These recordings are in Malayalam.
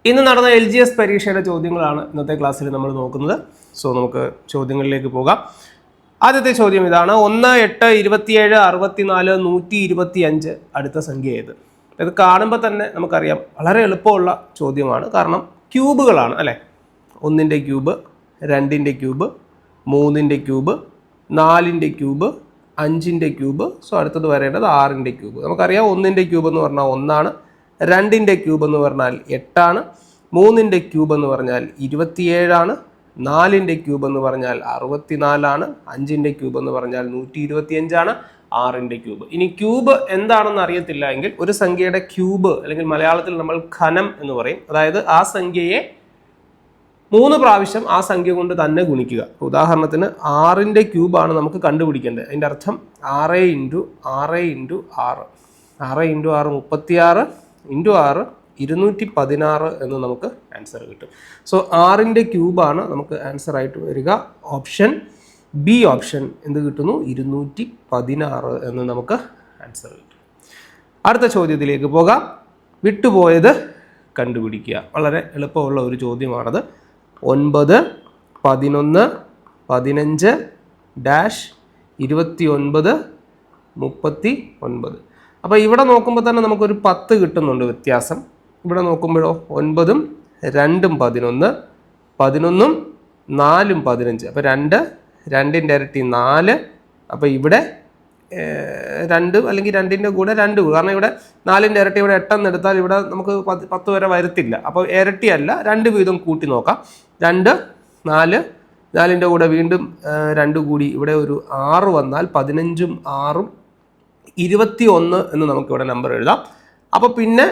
ഇന്ന് നടന്ന LGS പരീക്ഷയുടെ ചോദ്യങ്ങളാണ് ഇന്നത്തെ ക്ലാസ്സിൽ നമ്മൾ നോക്കുന്നത്. സോ നമുക്ക് ചോദ്യങ്ങളിലേക്ക് പോകാം. ആദ്യത്തെ ചോദ്യം ഇതാണ്: 1, 8, 27, 64, 125 അടുത്ത സംഖ്യ ഏത്? ഇത് കാണുമ്പോൾ തന്നെ നമുക്കറിയാം വളരെ എളുപ്പമുള്ള ചോദ്യമാണ്. കാരണം ക്യൂബുകളാണ് അല്ലേ. 1ൻ്റെ ക്യൂബ്, 2ൻ്റെ ക്യൂബ്, 3ൻ്റെ ക്യൂബ്, 4ൻ്റെ ക്യൂബ്, 5ൻ്റെ ക്യൂബ്. സോ അടുത്തത് വരേണ്ടത് 6ൻ്റെ ക്യൂബ്. നമുക്കറിയാം 1ൻ്റെ ക്യൂബ് എന്ന് പറഞ്ഞാൽ 1 ആണ്, 2ൻ്റെ ക്യൂബ് എന്ന് പറഞ്ഞാൽ 8 ആണ്, 3ൻ്റെ ക്യൂബ് എന്ന് പറഞ്ഞാൽ 27 ആണ്, 4ൻ്റെ ക്യൂബ് എന്ന് പറഞ്ഞാൽ 64 ആണ്, 5ൻ്റെ ക്യൂബ് എന്ന് പറഞ്ഞാൽ 125 ആണ്, 6ൻ്റെ ക്യൂബ്. ഇനി ക്യൂബ് എന്താണെന്ന് അറിയത്തില്ല എങ്കിൽ ഒരു സംഖ്യയുടെ ക്യൂബ് അല്ലെങ്കിൽ മലയാളത്തിൽ നമ്മൾ ഘനം എന്ന് പറയും. അതായത് ആ സംഖ്യയെ 3 പ്രാവശ്യം ആ സംഖ്യ കൊണ്ട് തന്നെ ഗുണിക്കുക. ഉദാഹരണത്തിന് 6ൻ്റെ ക്യൂബാണ് നമുക്ക് കണ്ടുപിടിക്കേണ്ടത്. അതിൻ്റെ അർത്ഥം 6 × 6 × 6, 6 × 6 36, × 6 216 എന്ന് നമുക്ക് ആൻസർ കിട്ടും. സോ 6ൻ്റെ ക്യൂബാണ് നമുക്ക് ആൻസർ ആയിട്ട് വരിക. ഓപ്ഷൻ ബി ഓപ്ഷൻ എന്ത് കിട്ടുന്നു? 216 എന്ന് നമുക്ക് ആൻസർ കിട്ടും. അടുത്ത ചോദ്യത്തിലേക്ക് പോകാം. വിട്ടുപോയത് കണ്ടുപിടിക്കുക. വളരെ എളുപ്പമുള്ള ഒരു ചോദ്യമാണത്. 9, 11, 15, -29, 39. അപ്പോൾ ഇവിടെ നോക്കുമ്പോൾ തന്നെ നമുക്കൊരു 10 കിട്ടുന്നുണ്ട് വ്യത്യാസം. ഇവിടെ നോക്കുമ്പോഴോ 9ഉം 2ഉം 11, 11ഉം 4ഉം 15. അപ്പോൾ 2ൻ്റെ ഇരട്ടി 4. അപ്പോൾ ഇവിടെ 2 അല്ലെങ്കിൽ 2ൻ്റെ കൂടെ 2, കാരണം ഇവിടെ 4ൻ്റെ ഇരട്ടി ഇവിടെ 8 എന്ന് എടുത്താൽ ഇവിടെ നമുക്ക് 10 വരെ വരത്തില്ല. അപ്പോൾ ഇരട്ടിയല്ല, 2 വീതം കൂട്ടി നോക്കാം. 2, 4, 4ൻ്റെ കൂടെ വീണ്ടും 2 കൂടി ഇവിടെ ഒരു 6 വന്നാൽ 15ഉം 6ഉം 21 എന്ന് നമുക്കിവിടെ നമ്പർ എഴുതാം. അപ്പോൾ പിന്നെ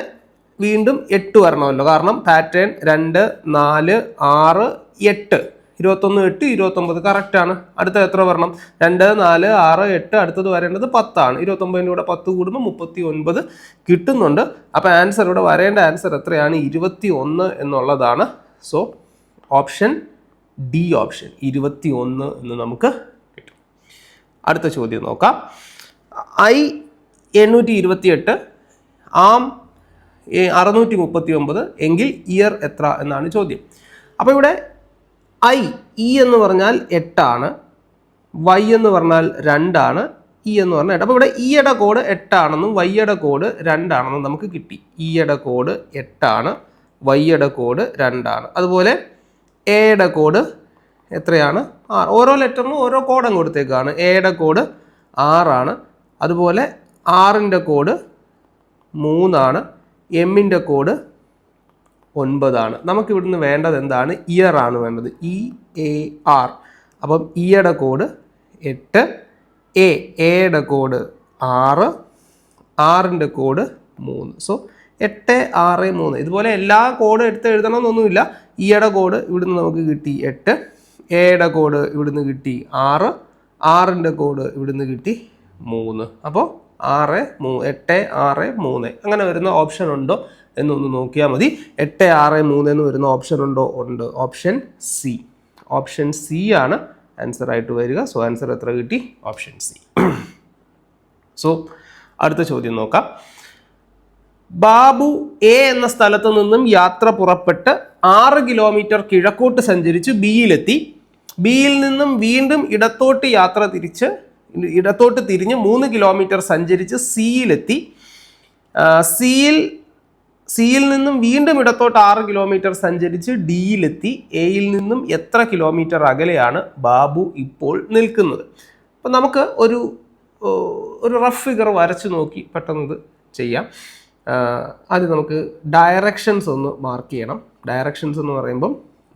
വീണ്ടും 8 വരണമല്ലോ, കാരണം പാറ്റേൺ 2, 4, 6, 8, 21, 8, 29 കറക്റ്റാണ്. അടുത്ത എത്ര വരണം? 2, 4, 6, 8. അടുത്തത് വരേണ്ടത് 10 ആണ്. 29ൻ്റെ കൂടെ 10 കൂടുമ്പോൾ 39 കിട്ടുന്നുണ്ട്. അപ്പോൾ ആൻസർ ഇവിടെ വരേണ്ട ആൻസർ എത്രയാണ്? 21 എന്നുള്ളതാണ്. സോ ഓപ്ഷൻ ഡി ഓപ്ഷൻ 21 എന്ന് നമുക്ക് കിട്ടും. അടുത്ത ചോദ്യം നോക്കാം. I 828, ആം 639 എങ്കിൽ ഇയർ എത്ര എന്നാണ് ചോദ്യം. അപ്പോൾ ഇവിടെ ഇ എന്ന് പറഞ്ഞാൽ 8 ആണ്, വൈ എന്ന് പറഞ്ഞാൽ 2 ആണ്, ഇ എന്ന് പറഞ്ഞാൽ 8. അപ്പോൾ ഇവിടെ ഇയുടെ കോഡ് 8 ആണെന്നും വൈയുടെ കോഡ് 2 ആണെന്നും നമുക്ക് കിട്ടി. ഇയുടെ കോഡ് 8 ആണ്, വൈയുടെ കോഡ് 2 ആണ്. അതുപോലെ എയുടെ കോഡ് എത്രയാണ്? 6. ഓരോ ലെറ്ററിനും ഓരോ കോഡും കൊടുത്തേക്കാണ്. എയുടെ കോഡ് 6 ആണ്. അതുപോലെ 6ൻ്റെ കോഡ് 3 ആണ്, എമ്മിൻ്റെ കോഡ് 9 ആണ്. നമുക്ക് ഇവിടുന്ന് വേണ്ടത് എന്താണ്? ഇയർ ആണ് വേണ്ടത്. EAR. അപ്പം ഇയുടെ കോഡ് 8, എയുടെ കോഡ് 6, 6ൻ്റെ കോഡ് 3. സോ 8, 6, 3. ഇതുപോലെ എല്ലാ കോഡും എടുത്ത് എഴുതണമെന്നൊന്നുമില്ല. ഇയുടെ കോഡ് ഇവിടുന്ന് നമുക്ക് കിട്ടി 8, എയുടെ കോഡ് ഇവിടുന്ന് കിട്ടി 6, 6ൻ്റെ കോഡ് ഇവിടുന്ന് കിട്ടി 3. അപ്പോൾ 8, 6, 3 അങ്ങനെ വരുന്ന ഓപ്ഷൻ ഉണ്ടോ എന്നൊന്ന് നോക്കിയാൽ മതി. 8, 6, 3 എന്ന് വരുന്ന ഓപ്ഷൻ ഉണ്ടോ? ഉണ്ട്. Option C. ഓപ്ഷൻ സി ആണ് ആൻസർ ആയിട്ട് വരിക. സോ ആൻസർ എത്ര കിട്ടി? Option C. സോ അടുത്ത ചോദ്യം നോക്കാം. ബാബു എ എന്ന സ്ഥലത്ത് നിന്നും യാത്ര പുറപ്പെട്ട് 6 കിലോമീറ്റർ കിഴക്കോട്ട് സഞ്ചരിച്ച് ബിയിലെത്തി. ബിയിൽ നിന്നും വീണ്ടും ഇടത്തോട്ട് തിരിഞ്ഞ് 3 കിലോമീറ്റർ സഞ്ചരിച്ച് സിയിലെത്തി. സിയിൽ നിന്നും വീണ്ടും ഇടത്തോട്ട് 6 കിലോമീറ്റർ സഞ്ചരിച്ച് ഡിയിലെത്തി. എയിൽ നിന്നും എത്ര കിലോമീറ്റർ അകലെയാണ് ബാബു ഇപ്പോൾ നിൽക്കുന്നത്? അപ്പം നമുക്ക് ഒരു റഫ് ഫിഗർ വരച്ച് നോക്കി പെട്ടെന്നത് ചെയ്യാം. ആദ്യം നമുക്ക് ഡയറക്ഷൻസ് ഒന്ന് മാർക്ക് ചെയ്യണം. ഡയറക്ഷൻസ് എന്ന് പറയുമ്പം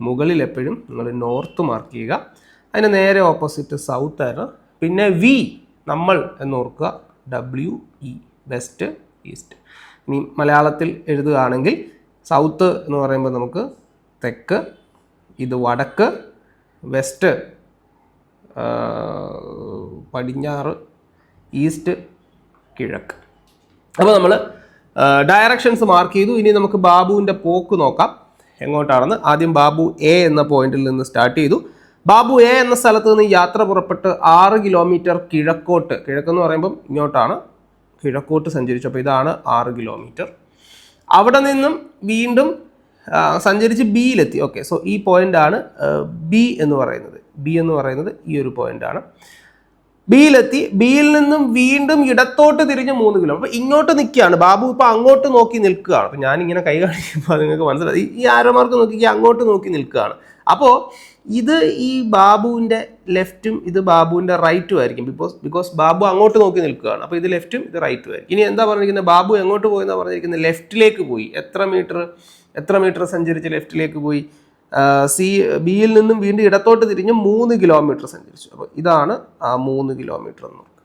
മുകളിൽ എപ്പോഴും നിങ്ങൾ നോർത്ത് മാർക്ക് ചെയ്യുക, അതിന് നേരെ ഓപ്പോസിറ്റ് സൗത്ത് ആണ്. പിന്നെ വി നമ്മൾ എന്ന് ഓർക്കുക, WE വെസ്റ്റ്, ഈസ്റ്റ്. ഇനി മലയാളത്തിൽ എഴുതുകയാണെങ്കിൽ സൗത്ത് എന്ന് പറയുമ്പോൾ നമുക്ക് തെക്ക്, ഇത് വടക്ക്, വെസ്റ്റ് പടിഞ്ഞാറ്, ഈസ്റ്റ് കിഴക്ക്. അപ്പോൾ നമ്മൾ ഡയറക്ഷൻസ് മാർക്ക് ചെയ്തു. ഇനി നമുക്ക് ബാബുവിൻ്റെ പോക്ക് നോക്കാം എങ്ങോട്ടാണെന്ന്. ആദ്യം ബാബു എ എന്ന പോയിന്റിൽ നിന്ന് സ്റ്റാർട്ട് ചെയ്തു. ബാബു എ എന്ന സ്ഥലത്ത് നിന്ന് യാത്ര പുറപ്പെട്ട് 6 കിലോമീറ്റർ കിഴക്കെന്ന് പറയുമ്പം ഇങ്ങോട്ടാണ്, കിഴക്കോട്ട് സഞ്ചരിച്ചു. അപ്പോൾ ഇതാണ് 6 കിലോമീറ്റർ. അവിടെ നിന്നും വീണ്ടും സഞ്ചരിച്ച് ബിയിലെത്തി. ഓക്കെ, സോ ഈ പോയിൻ്റാണ് ബി എന്ന് പറയുന്നത് ഈ ഒരു പോയിൻ്റാണ്. ബിയിലെത്തി, ബിയിൽ നിന്നും വീണ്ടും ഇടത്തോട്ട് തിരിഞ്ഞ് 3 കിലോമീറ്റർ. അപ്പോൾ ഇങ്ങോട്ട് നിൽക്കുകയാണ് ബാബു, ഇപ്പോൾ അങ്ങോട്ട് നോക്കി നിൽക്കുകയാണ്. അപ്പോൾ ഞാനിങ്ങനെ കൈ കാണിക്കുമ്പോൾ നിങ്ങൾക്ക് മനസ്സിലായി, ഈ ആരോമാർക്ക് നോക്കി അങ്ങോട്ട് നോക്കി നിൽക്കുകയാണ്. അപ്പോൾ ഇത് ഈ ബാബുവിൻ്റെ ലെഫ്റ്റും ഇത് ബാബുവിൻ്റെ റൈറ്റും ആയിരിക്കും. ബിക്കോസ് ബാബു അങ്ങോട്ട് നോക്കി നിൽക്കുകയാണ്. അപ്പോൾ ഇത് ലെഫ്റ്റും ഇത് റൈറ്റും ആയിരിക്കും. ഇനി എന്താ പറഞ്ഞിരിക്കുന്നത്, ബാബു എങ്ങോട്ട് പോയി എന്നാണ് പറഞ്ഞിരിക്കുന്നത്, ലെഫ്റ്റിലേക്ക് പോയി. എത്ര മീറ്റർ സഞ്ചരിച്ച് ലെഫ്റ്റിലേക്ക് പോയി? ബിയിൽ നിന്നും വീണ്ടും ഇടത്തോട്ട് തിരിഞ്ഞ് 3 കിലോമീറ്റർ സഞ്ചരിച്ചു. അപ്പോൾ ഇതാണ് ആ 3 കിലോമീറ്റർ എന്ന് നോക്കുക.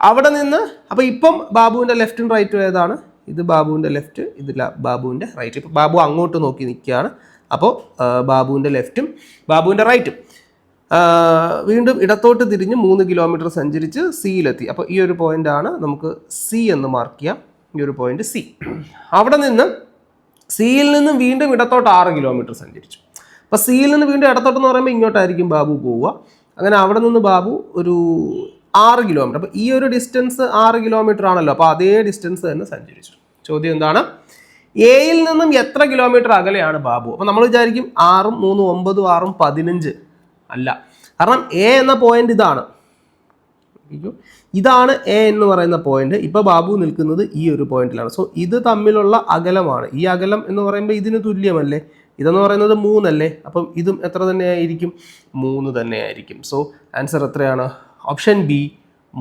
അവിടെ നിന്ന് അപ്പോൾ ഇപ്പം ബാബുവിൻ്റെ ലെഫ്റ്റും റൈറ്റും ഏതാണ്? ഇത് ബാബുവിൻ്റെ ലെഫ്റ്റ്, ഇത് ബാബുവിൻ്റെ റൈറ്റ്. ഇപ്പോൾ ബാബു അങ്ങോട്ട് നോക്കി നിൽക്കുകയാണ്. അപ്പോൾ ബാബുവിൻ്റെ ലെഫ്റ്റും ബാബുവിൻ്റെ റൈറ്റും. വീണ്ടും ഇടത്തോട്ട് തിരിഞ്ഞ് 3 കിലോമീറ്റർ സഞ്ചരിച്ച് സിയിലെത്തി. അപ്പോൾ ഈ ഒരു പോയിൻ്റാണ് നമുക്ക് സി എന്ന് മാർക്ക് ചെയ്യാം. ഈ ഒരു പോയിന്റ് സി. അവിടെ നിന്ന് സിയിൽ നിന്നും വീണ്ടും ഇടത്തോട്ട് 6 കിലോമീറ്റർ സഞ്ചരിച്ചു. അപ്പോൾ സിയിൽ നിന്ന് വീണ്ടും ഇടത്തോട്ടെന്ന് പറയുമ്പോൾ ഇങ്ങോട്ടായിരിക്കും ബാബു പോവുക. അങ്ങനെ അവിടെ നിന്ന് ബാബു ഒരു 6 കിലോമീറ്റർ. അപ്പോൾ ഈ ഒരു ഡിസ്റ്റൻസ് 6 കിലോമീറ്റർ ആണല്ലോ. അപ്പോൾ അതേ ഡിസ്റ്റൻസ് തന്നെ സഞ്ചരിച്ചു. ചോദ്യം എന്താണ്, എയിൽ നിന്നും എത്ര കിലോമീറ്റർ അകലെയാണ് ബാബു? അപ്പോൾ നമ്മൾ വിചാരിക്കും 6ഉം 3ഉം 9ഉം 6ഉം 15 അല്ല. കാരണം എ എന്ന പോയിന്റ് ഇതാണ് എ എന്ന് പറയുന്ന പോയിന്റ്. ഇപ്പോൾ ബാബു നിൽക്കുന്നത് ഈ ഒരു പോയിന്റിലാണ്. സോ ഇത് തമ്മിലുള്ള അകലമാണ്. ഈ അകലം എന്ന് പറയുമ്പോൾ ഇതിന് തുല്യമല്ലേ? ഇതെന്ന് പറയുന്നത് 3 അല്ലേ? അപ്പം ഇതും എത്ര തന്നെയായിരിക്കും? 3 തന്നെയായിരിക്കും. സോ ആൻസർ എത്രയാണ്? Option B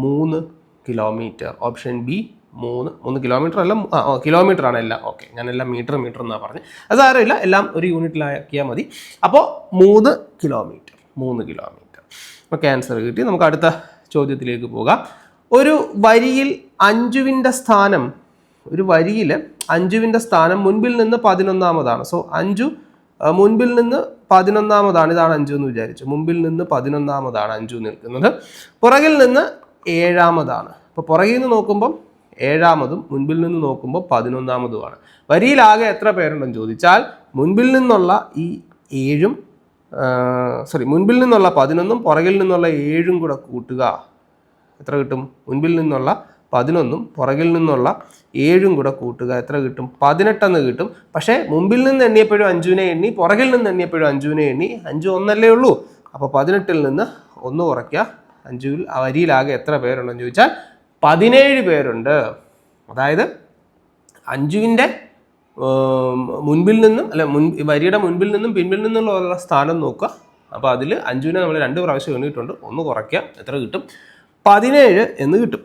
3 kilometre. Option B 3 kilometre അല്ല, കിലോമീറ്റർ ആണ് എല്ലാം. ഓക്കെ, ഞാനെല്ലാം മീറ്റർ എന്നാണ് പറഞ്ഞത്. അത് സാരമില്ല, എല്ലാം ഒരു യൂണിറ്റിലാക്കിയാൽ മതി. അപ്പോൾ 3 കിലോമീറ്റർ. ഓക്കെ, ആൻസർ കിട്ടി. നമുക്ക് അടുത്ത ചോദ്യത്തിലേക്ക് പോകാം. ഒരു വരിയിൽ അഞ്ജുവിൻ്റെ സ്ഥാനം മുൻപിൽ നിന്ന് 11ാമതാണ്. സോ അഞ്ജു മുൻപിൽ നിന്ന് 11ാമതാണ്. ഇതാണ് അഞ്ജു എന്ന് വിചാരിച്ചു. മുൻപിൽ നിന്ന് 11ാമതാണ് അഞ്ജു നിൽക്കുന്നത്. പുറകിൽ നിന്ന് 7ാമതാണ്. അപ്പോൾ പുറകിൽ നിന്ന് നോക്കുമ്പം 7ാമതും മുൻപിൽ നിന്ന് നോക്കുമ്പോൾ 11ാമതുമാണ്. വരിയിലാകെ എത്ര പേരുണ്ടെന്ന് ചോദിച്ചാൽ മുൻപിൽ നിന്നുള്ള ഈ 7ഉം മുൻപിൽ നിന്നുള്ള 11ഉം പുറകിൽ നിന്നുള്ള 7ഉം കൂടെ കൂട്ടുക എത്ര കിട്ടും? മുൻപിൽ നിന്നുള്ള 11ഉം പുറകിൽ നിന്നുള്ള 7ഉം കൂടെ കൂട്ടുക എത്ര കിട്ടും? 18 എന്ന് കിട്ടും. പക്ഷേ മുമ്പിൽ നിന്ന് എണ്ണിയപ്പോഴും അഞ്ജുവിനെ എണ്ണി, പുറകിൽ നിന്ന് എണ്ണിയപ്പോഴും അഞ്ജുവിനെ എണ്ണി. അഞ്ജു 1 അല്ലേ ഉള്ളൂ. അപ്പോൾ 18ൽ നിന്ന് 1 കുറയ്ക്കുക. അഞ്ജുവിൽ ആ വരിയിലാകെ എത്ര പേരുണ്ടെന്ന് ചോദിച്ചാൽ 17 പേരുണ്ട്. അതായത് അഞ്ജുവിൻ്റെ മുൻപിൽ നിന്നും വരിയുടെ മുൻപിൽ നിന്നും പിൻപിൽ നിന്നുള്ള സ്ഥാനം നോക്കുക. അപ്പോൾ അതിൽ അഞ്ജുവിനെ നമ്മൾ 2 പ്രാവശ്യം എണ്ണിയിട്ടുണ്ട്. 1 കുറയ്ക്കുക എത്ര കിട്ടും? 17 എന്ന് കിട്ടും.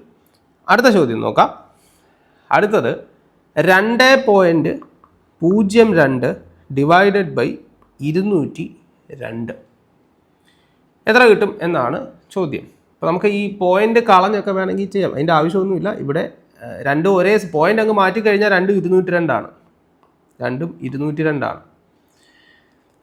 അടുത്ത ചോദ്യം നോക്കാം. അടുത്തത് 2.02 ഡിവൈഡഡ് ബൈ 202 എത്ര കിട്ടും എന്നാണ് ചോദ്യം. അപ്പോൾ നമുക്ക് ഈ പോയിന്റ് കളഞ്ഞൊക്കെ വേണമെങ്കിൽ ചെയ്യാം, അതിൻ്റെ ആവശ്യമൊന്നുമില്ല. ഇവിടെ 2 ഒരേ പോയിന്റ് അങ്ങ് മാറ്റിക്കഴിഞ്ഞാൽ 2 202 രണ്ടും 202.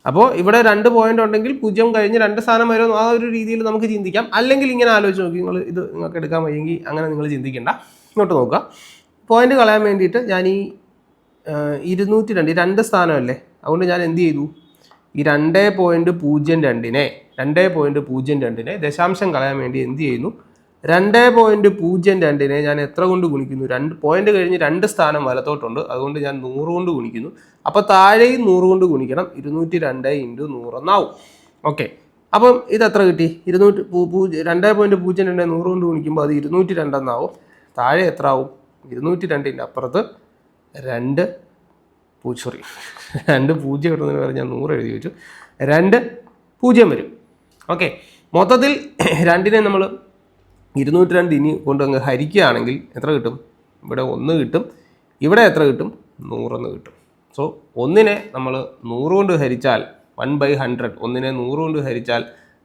അപ്പോൾ ഇവിടെ 2 പോയിന്റ് ഉണ്ടെങ്കിൽ 0 കഴിഞ്ഞ് 2 സ്ഥാനം വരും. ആ ഒരു രീതിയിൽ നമുക്ക് ചിന്തിക്കാം. അല്ലെങ്കിൽ ഇങ്ങനെ ആലോചിച്ച് നോക്കി, ഇത് നിങ്ങൾക്ക് എടുക്കാൻ വയ്യെങ്കിൽ അങ്ങനെ നിങ്ങൾ ചിന്തിക്കേണ്ട. ഇങ്ങോട്ട് നോക്കുക. പോയിന്റ് കളയാൻ വേണ്ടിയിട്ട് ഞാൻ ഈ 202 2 സ്ഥാനമല്ലേ, അതുകൊണ്ട് ഞാൻ എന്ത് ചെയ്തു? ഈ 2.02 ദശാംശം കളയാൻ വേണ്ടി എന്ത് ചെയ്യുന്നു? 2.02 ഞാൻ എത്ര കൊണ്ട് ഗുണിക്കുന്നു? 2 പോയിന്റ് കഴിഞ്ഞ് 2 സ്ഥാനം വലത്തോട്ടുണ്ട്, അതുകൊണ്ട് ഞാൻ 100 കൊണ്ട് ഗുണിക്കുന്നു. അപ്പോൾ താഴെയും 100 കൊണ്ട് ഗുണിക്കണം. 202 × 100 എന്നാവും. ഓക്കെ, അപ്പം ഇത് എത്ര കിട്ടി? 2.02 100 കൊണ്ട് ഗുണിക്കുമ്പോൾ അത് 202 എന്നാവും. താഴെ എത്ര ആവും? 202ൻ്റെ അപ്പുറത്ത് 2 0 കിട്ടുന്നതിന് പറഞ്ഞ് ഞാൻ 100 എഴുതി വെച്ചു. 2 0 വരും. ഓക്കെ, മൊത്തത്തിൽ 2നെ നമ്മൾ 202 ഇനി കൊണ്ടങ്ങ് ഹരിക്കുകയാണെങ്കിൽ എത്ര കിട്ടും? ഇവിടെ 1 കിട്ടും. ഇവിടെ എത്ര കിട്ടും? 100 എന്ന് കിട്ടും. സോ 1നെ നമ്മൾ 100 കൊണ്ട് ഹരിച്ചാൽ 1/100, 1നെ 100 കൊണ്ട് ഹരിച്ചാൽ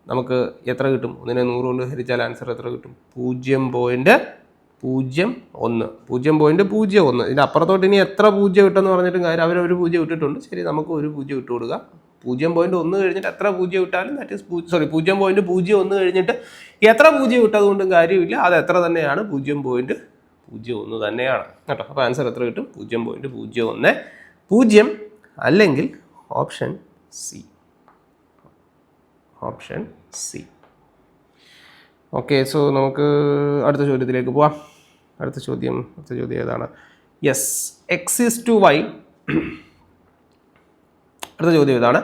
നമുക്ക് എത്ര കിട്ടും? 1നെ 100 കൊണ്ട് ഹരിച്ചാൽ ആൻസർ എത്ര കിട്ടും? 0.01. 0.01. ഇതിൻ്റെ അപ്പുറത്തോട്ട് ഇനി എത്ര 0 കിട്ടുമെന്ന് പറഞ്ഞിട്ടും കാര്യം, അവർ ഒരു 0 ഇട്ടിട്ടുണ്ട്. ശരി, നമുക്ക് ഒരു 0 ഇട്ട് കൊടുക്കുക. 0.1 കഴിഞ്ഞിട്ട് എത്ര 0 ഇട്ടാലും ദാറ്റ് ഈസ് 0.01 കഴിഞ്ഞിട്ട് എത്ര 0 ഇട്ടതുകൊണ്ടും കാര്യമില്ല. അത് എത്ര തന്നെയാണ്? 0.01 തന്നെയാണ് കേട്ടോ. അപ്പോൾ ആൻസർ എത്ര കിട്ടും? 0.01. 0 അല്ലെങ്കിൽ ഓപ്ഷൻ സി. ഓക്കെ, സോ നമുക്ക് അടുത്ത ചോദ്യത്തിലേക്ക് പോവാം. അടുത്ത ചോദ്യം ഏതാണ്? Yes, x is to y അടുത്ത ചോദ്യം ഇതാണ്,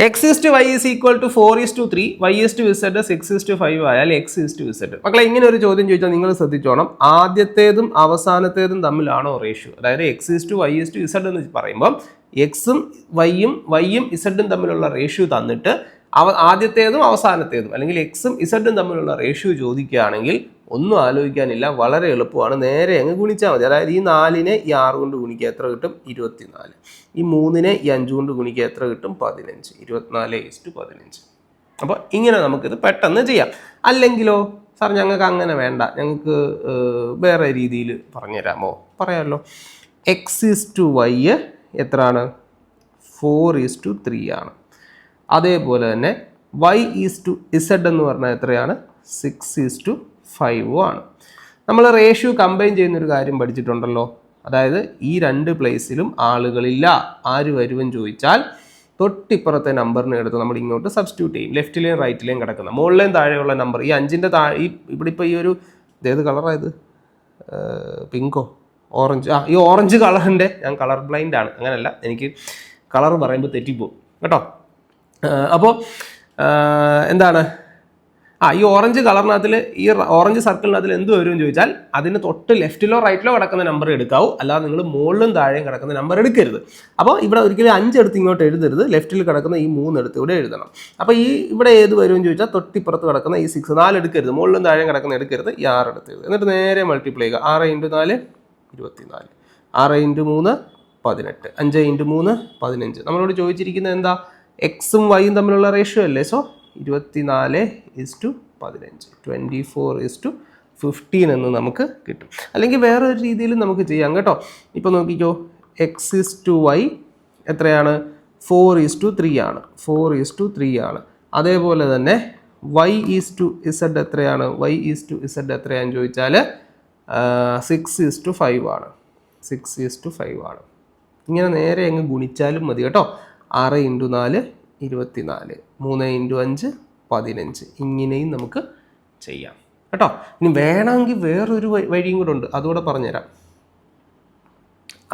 x/y is equal to 4:3, y/z 6:5 ആയാൽ x/z. മക്കളെ ഇങ്ങനെ ഒരു ചോദ്യം ചോദിച്ചാൽ നിങ്ങൾ ശ്രദ്ധിച്ചോണം, ആദ്യത്തേതും അവസാനത്തേതും തമ്മിലാണോ റേഷ്യോ? അതായത് x/y/z എന്ന് പറയുമ്പോൾ എക്സും വൈയും ഇസഡും തമ്മിലുള്ള റേഷ്യോ തന്നിട്ട് ആദ്യത്തേതും അവസാനത്തേതും അല്ലെങ്കിൽ എക്സും ഇസഡും തമ്മിലുള്ള റേഷ്യോ ചോദിക്കുകയാണെങ്കിൽ ഒന്നും ആലോചിക്കാനില്ല, വളരെ എളുപ്പമാണ്, നേരെ അങ്ങ് ഗുണിച്ചാൽ മതി. അതായത് ഈ 4നെ ഈ 6 കൊണ്ട് ഗുണിക്കുക എത്ര കിട്ടും? 24. ഈ 3നെ ഈ 5 കൊണ്ട് ഗുണിക്കുക എത്ര കിട്ടും? 15. 24:15. അപ്പോൾ ഇങ്ങനെ നമുക്കിത് പെട്ടെന്ന് ചെയ്യാം. അല്ലെങ്കിലോ സാർ ഞങ്ങൾക്ക് അങ്ങനെ വേണ്ട, ഞങ്ങൾക്ക് വേറെ രീതിയിൽ പറഞ്ഞുതരാമോ? പറയാമല്ലോ. x/y എത്രയാണ്? 4:3 ആണ്. അതേപോലെ തന്നെ y/z എന്ന് പറഞ്ഞാൽ എത്രയാണ്? 6:5 ആണ്. നമ്മൾ റേഷ്യോ കമ്പൈൻ ചെയ്യുന്നൊരു കാര്യം പഠിച്ചിട്ടുണ്ടല്ലോ, അതായത് ഈ 2 പ്ലേസിലും ആളുകളില്ല, ആര് വരുമെന്ന് ചോദിച്ചാൽ തൊട്ടിപ്പുറത്തെ നമ്പറിനെ എടുത്ത് നമ്മൾ ഇങ്ങോട്ട് സബ്സ്റ്റിറ്റ്യൂട്ട് ചെയ്യും. ലെഫ്റ്റിലെയും റൈറ്റിലെയും കിടക്കുന്ന മുകളിലെയും താഴെയുള്ള നമ്പർ ഈ 5ൻ്റെ താഴെ ഇവിടെ ഇപ്പോൾ ഈ ഒരു ഏത് കളറായത്? പിങ്കോ ഓറഞ്ച്? ഈ ഓറഞ്ച് കളറിൻ്റെ, ഞാൻ കളർ ബ്ലൈൻഡ് ആണ്, അങ്ങനെയല്ല, എനിക്ക് കളർ പറയുമ്പോൾ തെറ്റിപ്പോവും കേട്ടോ. അപ്പോൾ എന്താണ്, ഈ ഓറഞ്ച് കളറിനകത്തിൽ ഈ ഓറഞ്ച് സർക്കിളിനകത്തിൽ എന്ത് വരുമെന്ന് ചോദിച്ചാൽ അതിന് തൊട്ട് ലെഫ്റ്റിലോ റൈറ്റിലോ കിടക്കുന്ന നമ്പർ എടുക്കാവൂ, അല്ലാതെ നിങ്ങൾ മുകളിലും താഴെയും കിടക്കുന്ന നമ്പർ എടുക്കരുത്. അപ്പോൾ ഇവിടെ ഒരിക്കലും 5 എടുത്ത് ഇങ്ങോട്ട് എഴുതരുത്, ലെഫ്റ്റിൽ കിടക്കുന്ന ഈ 3 എടുത്ത് ഇവിടെ എഴുതണം. അപ്പോൾ ഈ ഇവിടെ ഏത് വരുമെന്ന് ചോദിച്ചാൽ തൊട്ടിപ്പുറത്ത് കിടക്കുന്ന ഈ 6, 4 എടുക്കരുത്, മുകളിലും താഴെയും കിടക്കുന്ന എടുക്കരുത്, ഈ 6 എടുത്ത് എഴുതുക. എന്നിട്ട് നേരെ മൾട്ടിപ്ലൈ ചെയ്യുക. 6 × 4 24, 6 × 3 18, 5 × 3 15. നമ്മളോട് ചോദിച്ചിരിക്കുന്നത് എന്താ? എക്സും വൈയും തമ്മിലുള്ള റേഷ്യോ അല്ലേ? സോ 24:15, 24:15 എന്ന് നമുക്ക് കിട്ടും. അല്ലെങ്കിൽ വേറൊരു രീതിയിൽ നമുക്ക് ചെയ്യാം കേട്ടോ. ഇപ്പോൾ നോക്കിക്കോ, x/y എത്രയാണ്? 4:3 ആണ്. 4:3 ആണ്. അതേപോലെ തന്നെ y/z എത്രയാണ്? y/z എത്രയാണെന്ന് ചോദിച്ചാൽ 6:5 ആണ്. 6:5 ആണ്. ഇങ്ങനെ നേരെ അങ്ങ് ഗുണിച്ചാലും മതി കേട്ടോ. 6 × 4 24, 3 × 5 15. ഇങ്ങനെയും നമുക്ക് ചെയ്യാം കേട്ടോ. ഇനി വേണമെങ്കിൽ വേറൊരു വഴിയും കൂടെ ഉണ്ട്, അതുകൂടെ പറഞ്ഞുതരാം.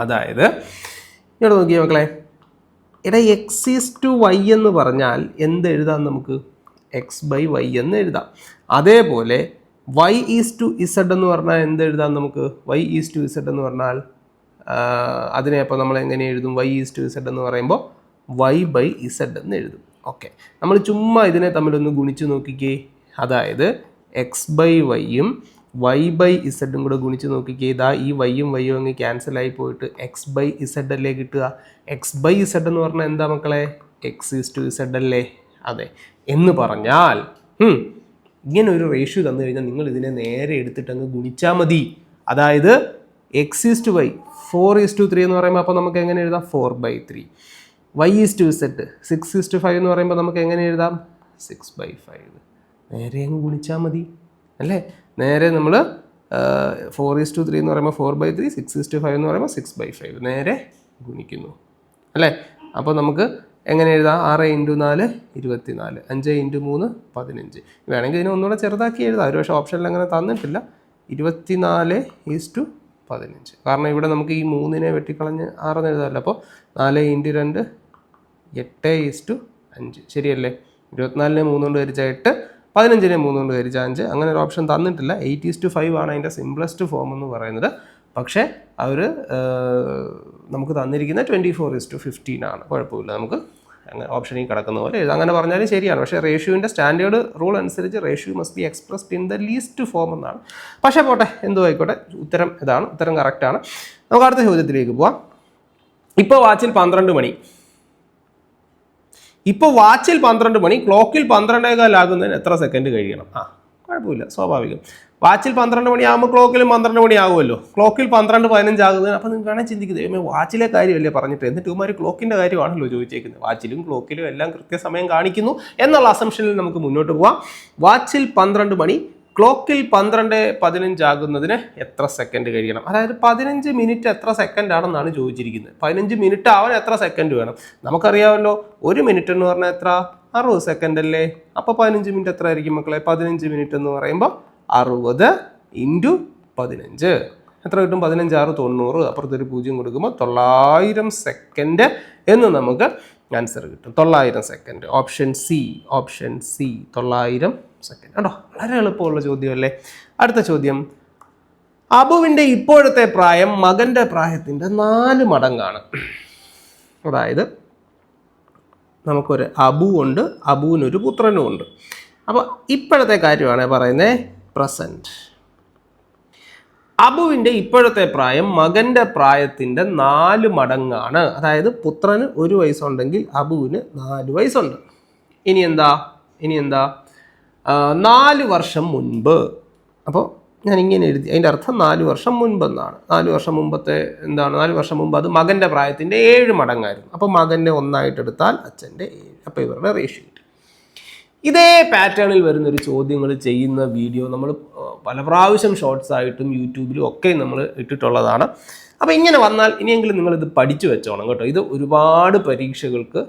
അതായത് ഇവിടെ നോക്കിയേ മക്കളെ, ഇവിടെ x/y എന്ന് പറഞ്ഞാൽ എന്ത് എഴുതാം? നമുക്ക് x/y എന്ന് എഴുതാം. അതേപോലെ y/z എന്ന് പറഞ്ഞാൽ എന്ത് എഴുതാം? നമുക്ക് y/z എന്ന് പറഞ്ഞാൽ അതിനെ അപ്പോൾ നമ്മൾ എങ്ങനെ എഴുതും? y/z എന്ന് പറയുമ്പോൾ y/z എന്ന് എഴുതും. ഓക്കെ, നമ്മൾ ചുമ്മാ ഇതിനെ തമ്മിലൊന്ന് ഗുണിച്ച് നോക്കിക്കേ. അതായത് x/y-യും y/z കൂടെ ഗുണിച്ച് നോക്കിക്കേ. ഇതാ ഈ വൈയും അങ്ങ് ക്യാൻസലായി പോയിട്ട് x/z അല്ലേ കിട്ടുക. x/z എന്ന് പറഞ്ഞാൽ എന്താ മക്കളെ? x/z അല്ലേ? അതെ. എന്ന് പറഞ്ഞാൽ ഇങ്ങനെ ഒരു റേഷ്യോ തന്നു കഴിഞ്ഞാൽ നിങ്ങൾ ഇതിനെ നേരെ എടുത്തിട്ട് അങ്ങ് ഗുണിച്ചാൽ മതി. അതായത് x/y 4:3 എന്ന് പറയുമ്പോൾ അപ്പോൾ നമുക്ക് എങ്ങനെ എഴുതാം? 4/3. y/z 6:5 എന്ന് പറയുമ്പോൾ നമുക്ക് എങ്ങനെ എഴുതാം? 6/5. നേരെ അങ്ങ് ഗുണിച്ചാൽ മതി അല്ലേ? നേരെ നമ്മൾ 4:3 എന്ന് പറയുമ്പോൾ 4/3, 6:5 എന്ന് പറയുമ്പോൾ 6/5 നേരെ ഗുണിക്കുന്നു അല്ലേ? അപ്പോൾ നമുക്ക് എങ്ങനെ എഴുതാം? 6 × 4 24, 5 × 3 15. വേണമെങ്കിൽ ഇതിനെ ഒന്നുകൂടെ ചെറുതാക്കി എഴുതാം, ഒരു പക്ഷേ ഓപ്ഷനിൽ അങ്ങനെ തന്നിട്ടില്ല. 24:15. കാരണം ഇവിടെ നമുക്ക് ഈ 3നെ വെട്ടിക്കളഞ്ഞ് 6 എഴുതാമല്ലോ. അപ്പോൾ 4 × 2 8:5. ശരിയല്ലേ? 24നെ 3 കൊണ്ട് ഹരിച്ചാൽ 8, 15നെ 3 കൊണ്ട് ഹരിച്ചാൽ 5. അങ്ങനെ ഒരു ഓപ്ഷൻ തന്നിട്ടില്ല. 8:5 ആണ് അതിൻ്റെ സിംപ്ലസ്റ്റ് ഫോം എന്ന് പറയുന്നത്. പക്ഷേ അവർ നമുക്ക് തന്നിരിക്കുന്ന 24:15 ആണ്. കുഴപ്പമില്ല, നമുക്ക് അങ്ങനെ ഓപ്ഷനിൽ കിടക്കുന്ന പോലെ എഴുതാം. അങ്ങനെ പറഞ്ഞാലും ശരിയാണ്. പക്ഷേ റേഷ്യോൻ്റെ സ്റ്റാൻഡേർഡ് റൂൾ അനുസരിച്ച് ratio must be expressed in the least form എന്നാണ്. പക്ഷേ പോട്ടെ, എന്തോ ആയിക്കോട്ടെ, ഉത്തരം ഇതാണ്, ഉത്തരം കറക്റ്റാണ്. നമുക്ക് അടുത്ത ചോദ്യത്തിലേക്ക് പോവാം. ഇപ്പോൾ വാച്ചിൽ 12 മണി. ഇപ്പോൾ വാച്ചിൽ 12 മണി, ക്ലോക്കിൽ 12:15 ആകുന്നതിന് എത്ര സെക്കൻഡ് കഴിയണം? കുഴപ്പമില്ല, സ്വാഭാവികം. വാച്ചിൽ 12 മണിയാകുമ്പോൾ ക്ലോക്കിലും 12 മണിയാകുമല്ലോ. ക്ലോക്കിൽ 12:15 ആകുന്നതിന് അപ്പോൾ നിങ്ങൾക്ക് വേണേൽ ചിന്തിക്കുന്നത് വാച്ചിലെ കാര്യമല്ലേ പറഞ്ഞിട്ട്, എന്നിട്ട് ഇവന്മാർ ക്ലോക്കിൻ്റെ കാര്യമാണല്ലോ ചോദിച്ചേക്കുന്നത്. വാച്ചിലും ക്ലോക്കിലും എല്ലാം കൃത്യസമയം കാണിക്കുന്നു എന്നുള്ള അസംഷനിൽ നമുക്ക് മുന്നോട്ട് പോവാം. വാച്ചിൽ 12 മണി, ക്ലോക്കിൽ 12:15 ആകുന്നതിന് എത്ര സെക്കൻഡ് കഴിയണം? അതായത് 15 മിനിറ്റ് എത്ര സെക്കൻഡ് ആണെന്നാണ് ചോദിച്ചിരിക്കുന്നത്. 15 മിനിറ്റ് ആവാൻ എത്ര സെക്കൻഡ് വേണം? നമുക്കറിയാമല്ലോ, 1 മിനിറ്റ് എന്ന് പറഞ്ഞാൽ എത്ര? 60 സെക്കൻഡ് അല്ലേ? അപ്പോൾ 15 മിനിറ്റ് എത്ര ആയിരിക്കും മക്കളെ? 15 മിനിറ്റ് എന്ന് പറയുമ്പോൾ 60 × 15 എത്ര കിട്ടും? 15 × 6 90. അപ്പുറത്തൊരു 0 കൊടുക്കുമ്പോൾ 900 സെക്കൻഡ് എന്ന് നമുക്ക് ആൻസർ കിട്ടും. 900 സെക്കൻഡ്. Option C 900 second. കേട്ടോ, വളരെ എളുപ്പമുള്ള ചോദ്യമല്ലേ. അടുത്ത ചോദ്യം, അബുവിൻ്റെ ഇപ്പോഴത്തെ പ്രായം മകൻ്റെ പ്രായത്തിൻ്റെ 4 മടങ്ങാണ്. അതായത് നമുക്കൊരു അബു ഉണ്ട്, അബുവിനൊരു പുത്രനും ഉണ്ട്. അപ്പോൾ ഇപ്പോഴത്തെ കാര്യമാണ് പറയുന്നത്, പ്രസൻറ്റ്. അബുവിൻ്റെ ഇപ്പോഴത്തെ പ്രായം മകൻ്റെ പ്രായത്തിൻ്റെ 4 മടങ്ങാണ്. അതായത് പുത്രന് 1 വയസ്സുണ്ടെങ്കിൽ അബുവിന് 4 വയസ്സുണ്ട്. ഇനി എന്താ 4 വർഷം മുൻപ്. അപ്പോൾ ഞാൻ ഇങ്ങനെ എഴുതി, അതിൻ്റെ അർത്ഥം 4 വർഷം മുൻപെന്നാണ്. 4 വർഷം മുമ്പത്തെ എന്താണ്? 4 വർഷം മുമ്പ് അത് മകൻ്റെ പ്രായത്തിൻ്റെ 7 മടങ്ങായിരുന്നു. അപ്പോൾ മകൻ്റെ 1 എടുത്താൽ അച്ഛൻ്റെ 7. അപ്പോൾ ഇവരുടെ റേഷ്യോ. ഇതേ പാറ്റേണിൽ വരുന്നൊരു ചോദ്യങ്ങൾ ചെയ്യുന്ന വീഡിയോ നമ്മൾ പല പ്രാവശ്യം ഷോർട്സ് ആയിട്ടും യൂട്യൂബിലും ഒക്കെ നമ്മൾ ഇട്ടിട്ടുള്ളതാണ്. അപ്പോൾ ഇങ്ങനെ വന്നാൽ ഇനിയെങ്കിലും നിങ്ങളിത് പഠിച്ചു വെച്ചോണം കേട്ടോ. ഇത് ഒരുപാട് പരീക്ഷകൾക്ക്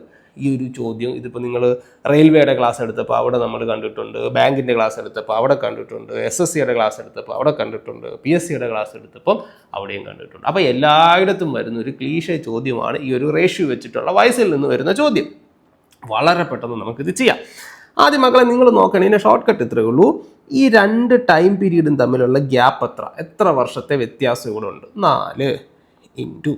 ഈ ഒരു ചോദ്യം, ഇതിപ്പോൾ നിങ്ങൾ റെയിൽവേയുടെ ക്ലാസ് എടുത്തപ്പോൾ അവിടെ നമ്മൾ കണ്ടിട്ടുണ്ട്, ബാങ്കിൻ്റെ ക്ലാസ് എടുത്തപ്പോൾ അവിടെ കണ്ടിട്ടുണ്ട്, SSCയുടെ ക്ലാസ് എടുത്തപ്പോൾ അവിടെ കണ്ടിട്ടുണ്ട്, PSCയുടെ ക്ലാസ് എടുത്തപ്പം അവിടെയും കണ്ടിട്ടുണ്ട്. അപ്പോൾ എല്ലായിടത്തും വരുന്ന ഒരു ക്ലീഷേ ചോദ്യമാണ് ഈ ഒരു റേഷ്യോ വെച്ചിട്ടുള്ള വയസ്സിൽ നിന്ന് വരുന്ന ചോദ്യം. വളരെ പെട്ടെന്ന് നമുക്കിത് ചെയ്യാം. ആദ്യം മക്കളെ നിങ്ങൾ നോക്കണം, ഇതിൻ്റെ ഷോർട്ട് കട്ട് ഇത്രയേ ഉള്ളൂ. ഈ 2 ടൈം പീരീഡും തമ്മിലുള്ള ഗ്യാപ്പ് എത്ര വർഷത്തെ വ്യത്യാസം ഇവിടെ ഉണ്ട്? 4 ഇൻറ്റു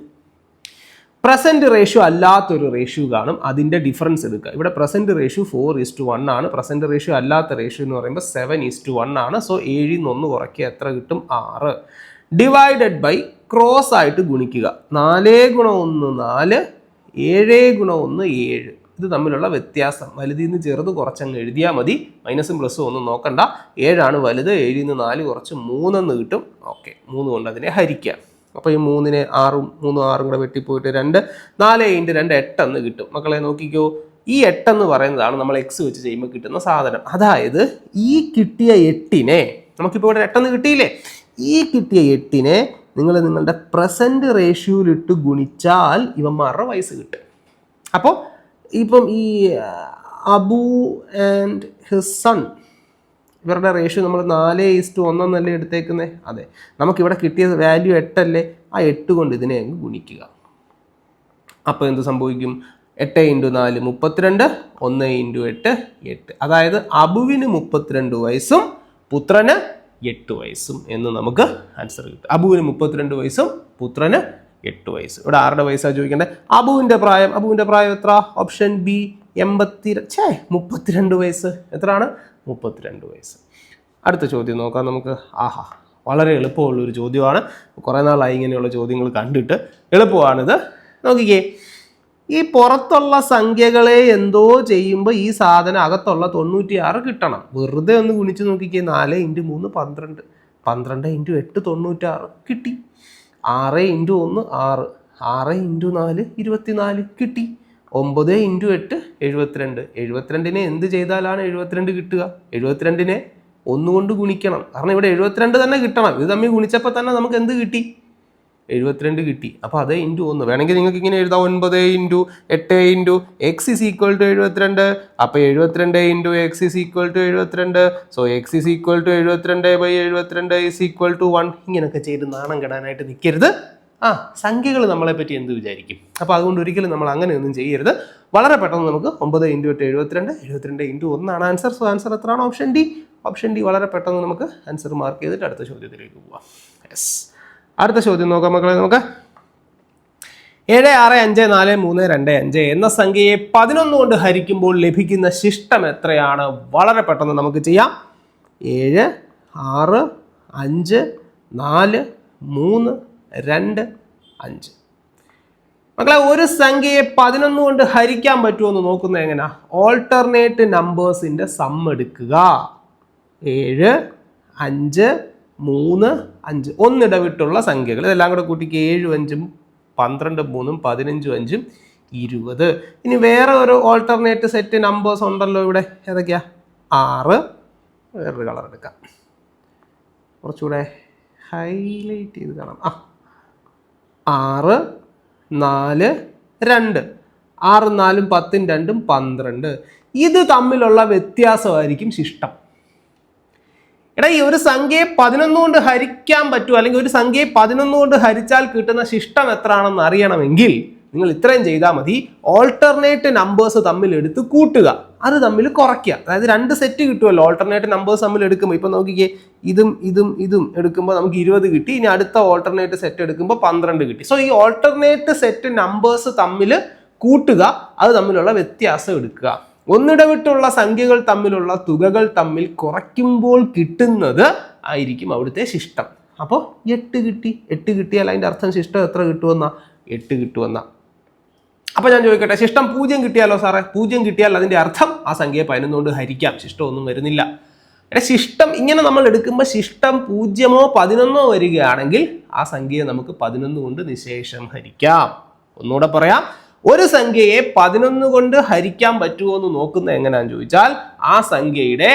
പ്രസൻറ്റ് റേഷ്യോ അല്ലാത്തൊരു റേഷ്യോ കാണും, അതിൻ്റെ ഡിഫറൻസ് എടുക്കുക. ഇവിടെ പ്രസൻറ്റ് റേഷ്യോ 4:1 ആണ്. പ്രസൻറ്റ് റേഷ്യോ അല്ലാത്ത റേഷ്യോ എന്ന് പറയുമ്പോൾ 7:1 ആണ്. സോ 7 ൽ 1 കുറയ്ക്കുക, എത്ര കിട്ടും? 6. ഡിവൈഡഡ് ബൈ ക്രോസ് ആയിട്ട് ഗുണിക്കുക. 4 × 1 4, 7 × 1 7. ഇത് തമ്മിലുള്ള വ്യത്യാസം വലുതിൽ നിന്ന് ചെറുത് കുറച്ചങ്ങ് എഴുതിയാൽ മതി. മൈനസും പ്ലസും ഒന്നും നോക്കണ്ട. 7 ആണ് വലുത്, 7 ൽ നിന്ന് 4 കുറച്ച് 3 എന്ന് കിട്ടും. ഓക്കെ, 3 കൊണ്ട് അതിനെ ഹരിക്കുക. അപ്പോൾ ഈ 3നെ 6 കൂടെ വെട്ടിപ്പോയിട്ട് 2, 4 × 2 8 എന്ന് കിട്ടും. മക്കളെ നോക്കിക്കോ, ഈ 8 എന്ന് പറയുന്നതാണ് നമ്മൾ എക്സ് വെച്ച് ചെയ്യുമ്പോൾ കിട്ടുന്ന സാധനം. അതായത് ഈ കിട്ടിയ 8നെ, നമുക്കിപ്പോൾ ഇവിടെ 8 എന്ന് കിട്ടിയില്ലേ, ഈ കിട്ടിയ 8നെ നിങ്ങൾ നിങ്ങളുടെ പ്രസൻറ്റ് റേഷ്യോയിലിട്ട് ഗുണിച്ചാൽ ഇവന്മാരുടെ വയസ്സ് കിട്ടും. അപ്പോൾ ഇപ്പം ഈ അബു ആൻഡ് ഹിസ് സൺ ഇവരുടെ റേഷ്യോ നമ്മൾ 4:1 എന്നല്ലേ എടുത്തേക്കുന്നത്? അതെ, നമുക്കിവിടെ കിട്ടിയ വാല്യൂ 8 അല്ലേ? ആ 8 കൊണ്ട് ഇതിനെ അങ്ങ് ഗുണിക്കുക. അപ്പോൾ എന്ത് സംഭവിക്കും? 8 × 4 32, 1 × 8 8. അതായത് അബുവിന് 32 വയസ്സും പുത്രന് 8 വയസ്സും എന്ന് നമുക്ക് ആൻസർ കിട്ടും. അബുവിന് 32 വയസ്സും പുത്രന് 8 വയസ്സ്. ഇവിടെ ആരുടെ വയസ്സാണ് ചോദിക്കേണ്ടത്? അബുവിൻ്റെ പ്രായം എത്ര? ഓപ്ഷൻ ബി 32 വയസ്സ്. എത്രയാണ്? 32 വയസ്സ്. അടുത്ത ചോദ്യം നോക്കാം നമുക്ക്. ആഹാ, വളരെ എളുപ്പമുള്ളൊരു ചോദ്യമാണ്. കുറേ നാളായി ഇങ്ങനെയുള്ള ചോദ്യങ്ങൾ കണ്ടിട്ട്. എളുപ്പമാണിത്. നോക്കിക്കേ, ഈ പുറത്തുള്ള സംഖ്യകളെ എന്തോ ചെയ്യുമ്പോൾ ഈ സാധനം അകത്തുള്ള 96 കിട്ടണം. വെറുതെ ഒന്ന് ഗുണിച്ച് നോക്കിക്കേ. 4 × 3 12, 12 × 8 96 കിട്ടി. 6 × 1 6, 6 × 4 24 കിട്ടി. 9 × 8 72. 72നെ എന്ത് ചെയ്താലാണ് 72 കിട്ടുക? 72നെ 1 കൊണ്ട് ഗുണിക്കണം. കാരണം ഇവിടെ 72 തന്നെ കിട്ടണം. ഇത് തമ്മിൽ ഗുണിച്ചപ്പോൾ തന്നെ നമുക്ക് എന്ത് കിട്ടി? 72 കിട്ടി. അപ്പോൾ അത് × 1. വേണമെങ്കിൽ നിങ്ങൾക്ക് ഇങ്ങനെ എഴുതാം, 9 × 8 × x = 72. അപ്പോൾ 72 × x = 72. So x = 72/72 = 1. ഇങ്ങനെയൊക്കെ ചെയ്ത് നാണം കെടാനായിട്ട് നിൽക്കരുത്. സംഖ്യകൾ നമ്മളെ പറ്റി എന്ത് വിചാരിക്കും? അപ്പോൾ അതുകൊണ്ട് ഒരിക്കലും നമ്മൾ അങ്ങനെയൊന്നും ചെയ്യരുത്. വളരെ പെട്ടെന്ന് നമുക്ക് 9 × 8 72, 72 × 1 ആണ് ആൻസർ. സോ ആൻസർ എത്രയാണ്? Option D. Option D. വളരെ പെട്ടെന്ന് നമുക്ക് ആൻസർ മാർക്ക് ചെയ്തിട്ട് അടുത്ത ചോദ്യത്തിലേക്ക് പോവാം. യെസ്, അടുത്ത ചോദ്യം നോക്കാം മക്കളെ. നമുക്ക് 7 6 5 4 3 2 5 എന്ന സംഖ്യയെ 11 കൊണ്ട് ഹരിക്കുമ്പോൾ ലഭിക്കുന്ന ശിഷ്ടം എത്രയാണ്? വളരെ പെട്ടെന്ന് നമുക്ക് ചെയ്യാം. 7 6 5 4 3 2 5. മക്കളെ, ഒരു സംഖ്യയെ 11 കൊണ്ട് ഹരിക്കാൻ പറ്റുമോ എന്ന് നോക്കുന്നത് എങ്ങനെയാ? ഓൾട്ടർനേറ്റ് നമ്പേഴ്സിൻ്റെ സം എടുക്കുക. 7 5 3 5 ഒന്നിടവിട്ടുള്ള സംഖ്യകൾ ഇതെല്ലാം കൂടെ കൂട്ടിക്ക് 7 5 12 3 15 5 20. ഇനി വേറെ ഒരു ഓൾട്ടർനേറ്റ് സെറ്റ് നമ്പേഴ്സ് ഉണ്ടല്ലോ ഇവിടെ. ഏതൊക്കെയാ? 6, വേറൊരു കളർ എടുക്കാം, കുറച്ചുകൂടെ ഹൈലൈറ്റ് ചെയ്ത് കാണാം. 6 4 2. 6 4 10 2 12. ഇത് തമ്മിലുള്ള വ്യത്യാസമായിരിക്കും ശിഷ്ടം. എടാ, ഈ ഒരു സംഖ്യയെ 11 കൊണ്ട് ഹരിക്കാൻ പറ്റുമോ, അല്ലെങ്കിൽ ഒരു സംഖ്യയെ 11 കൊണ്ട് ഹരിച്ചാൽ കിട്ടുന്ന ശിഷ്ടം എത്രയാണെന്ന് അറിയണമെങ്കിൽ നിങ്ങൾ ഇത്രയും ചെയ്താൽ മതി. ഓൾട്ടർനേറ്റ് നമ്പേഴ്സ് തമ്മിൽ എടുത്ത് കൂട്ടുക, അത് തമ്മിൽ കുറയ്ക്കുക. അതായത് 2 സെറ്റ് കിട്ടുമല്ലോ ഓൾട്ടർനേറ്റ് നമ്പേഴ്സ് തമ്മിൽ എടുക്കുമ്പോൾ. ഇപ്പം നോക്കിക്കേ, ഇതും എടുക്കുമ്പോൾ നമുക്ക് 20 കിട്ടി. ഇനി അടുത്ത ഓൾട്ടർനേറ്റ് സെറ്റ് എടുക്കുമ്പോൾ 12 കിട്ടി. സോ ഈ ഓൾട്ടർനേറ്റ് സെറ്റ് നമ്പേഴ്സ് തമ്മിൽ കൂട്ടുക, അത് തമ്മിലുള്ള വ്യത്യാസം എടുക്കുക. ഒന്നിടവിട്ടുള്ള സംഖ്യകൾ തമ്മിലുള്ള തുകകൾ തമ്മിൽ കുറയ്ക്കുമ്പോൾ കിട്ടുന്നത് ആയിരിക്കും അവിടുത്തെ ശിഷ്ടം. അപ്പോൾ 8 കിട്ടി. 8 കിട്ടിയാൽ അതിൻ്റെ അർത്ഥം ശിഷ്ടം എത്ര കിട്ടുമെന്നാ? 8 കിട്ടുമെന്നാ. അപ്പോൾ ഞാൻ ചോദിക്കട്ടെ, ശിഷ്ടം 0 കിട്ടിയാലോ സാറേ? 0 കിട്ടിയാൽ അതിൻ്റെ അർത്ഥം ആ സംഖ്യയെ 11 കൊണ്ട് ഹരിക്കാം, ശിഷ്ടമൊന്നും വരുന്നില്ല. ശിഷ്ടം ഇങ്ങനെ നമ്മൾ എടുക്കുമ്പോൾ ശിഷ്ടം 0 11 വരികയാണെങ്കിൽ ആ സംഖ്യയെ നമുക്ക് 11 കൊണ്ട് നിശേഷം ഹരിക്കാം. ഒന്നുകൂടെ പറയാം, ഒരു സംഖ്യയെ 11 കൊണ്ട് ഹരിക്കാൻ പറ്റുമോ എന്ന് നോക്കുന്നത് എങ്ങനെയാണെന്ന് ചോദിച്ചാൽ, ആ സംഖ്യയുടെ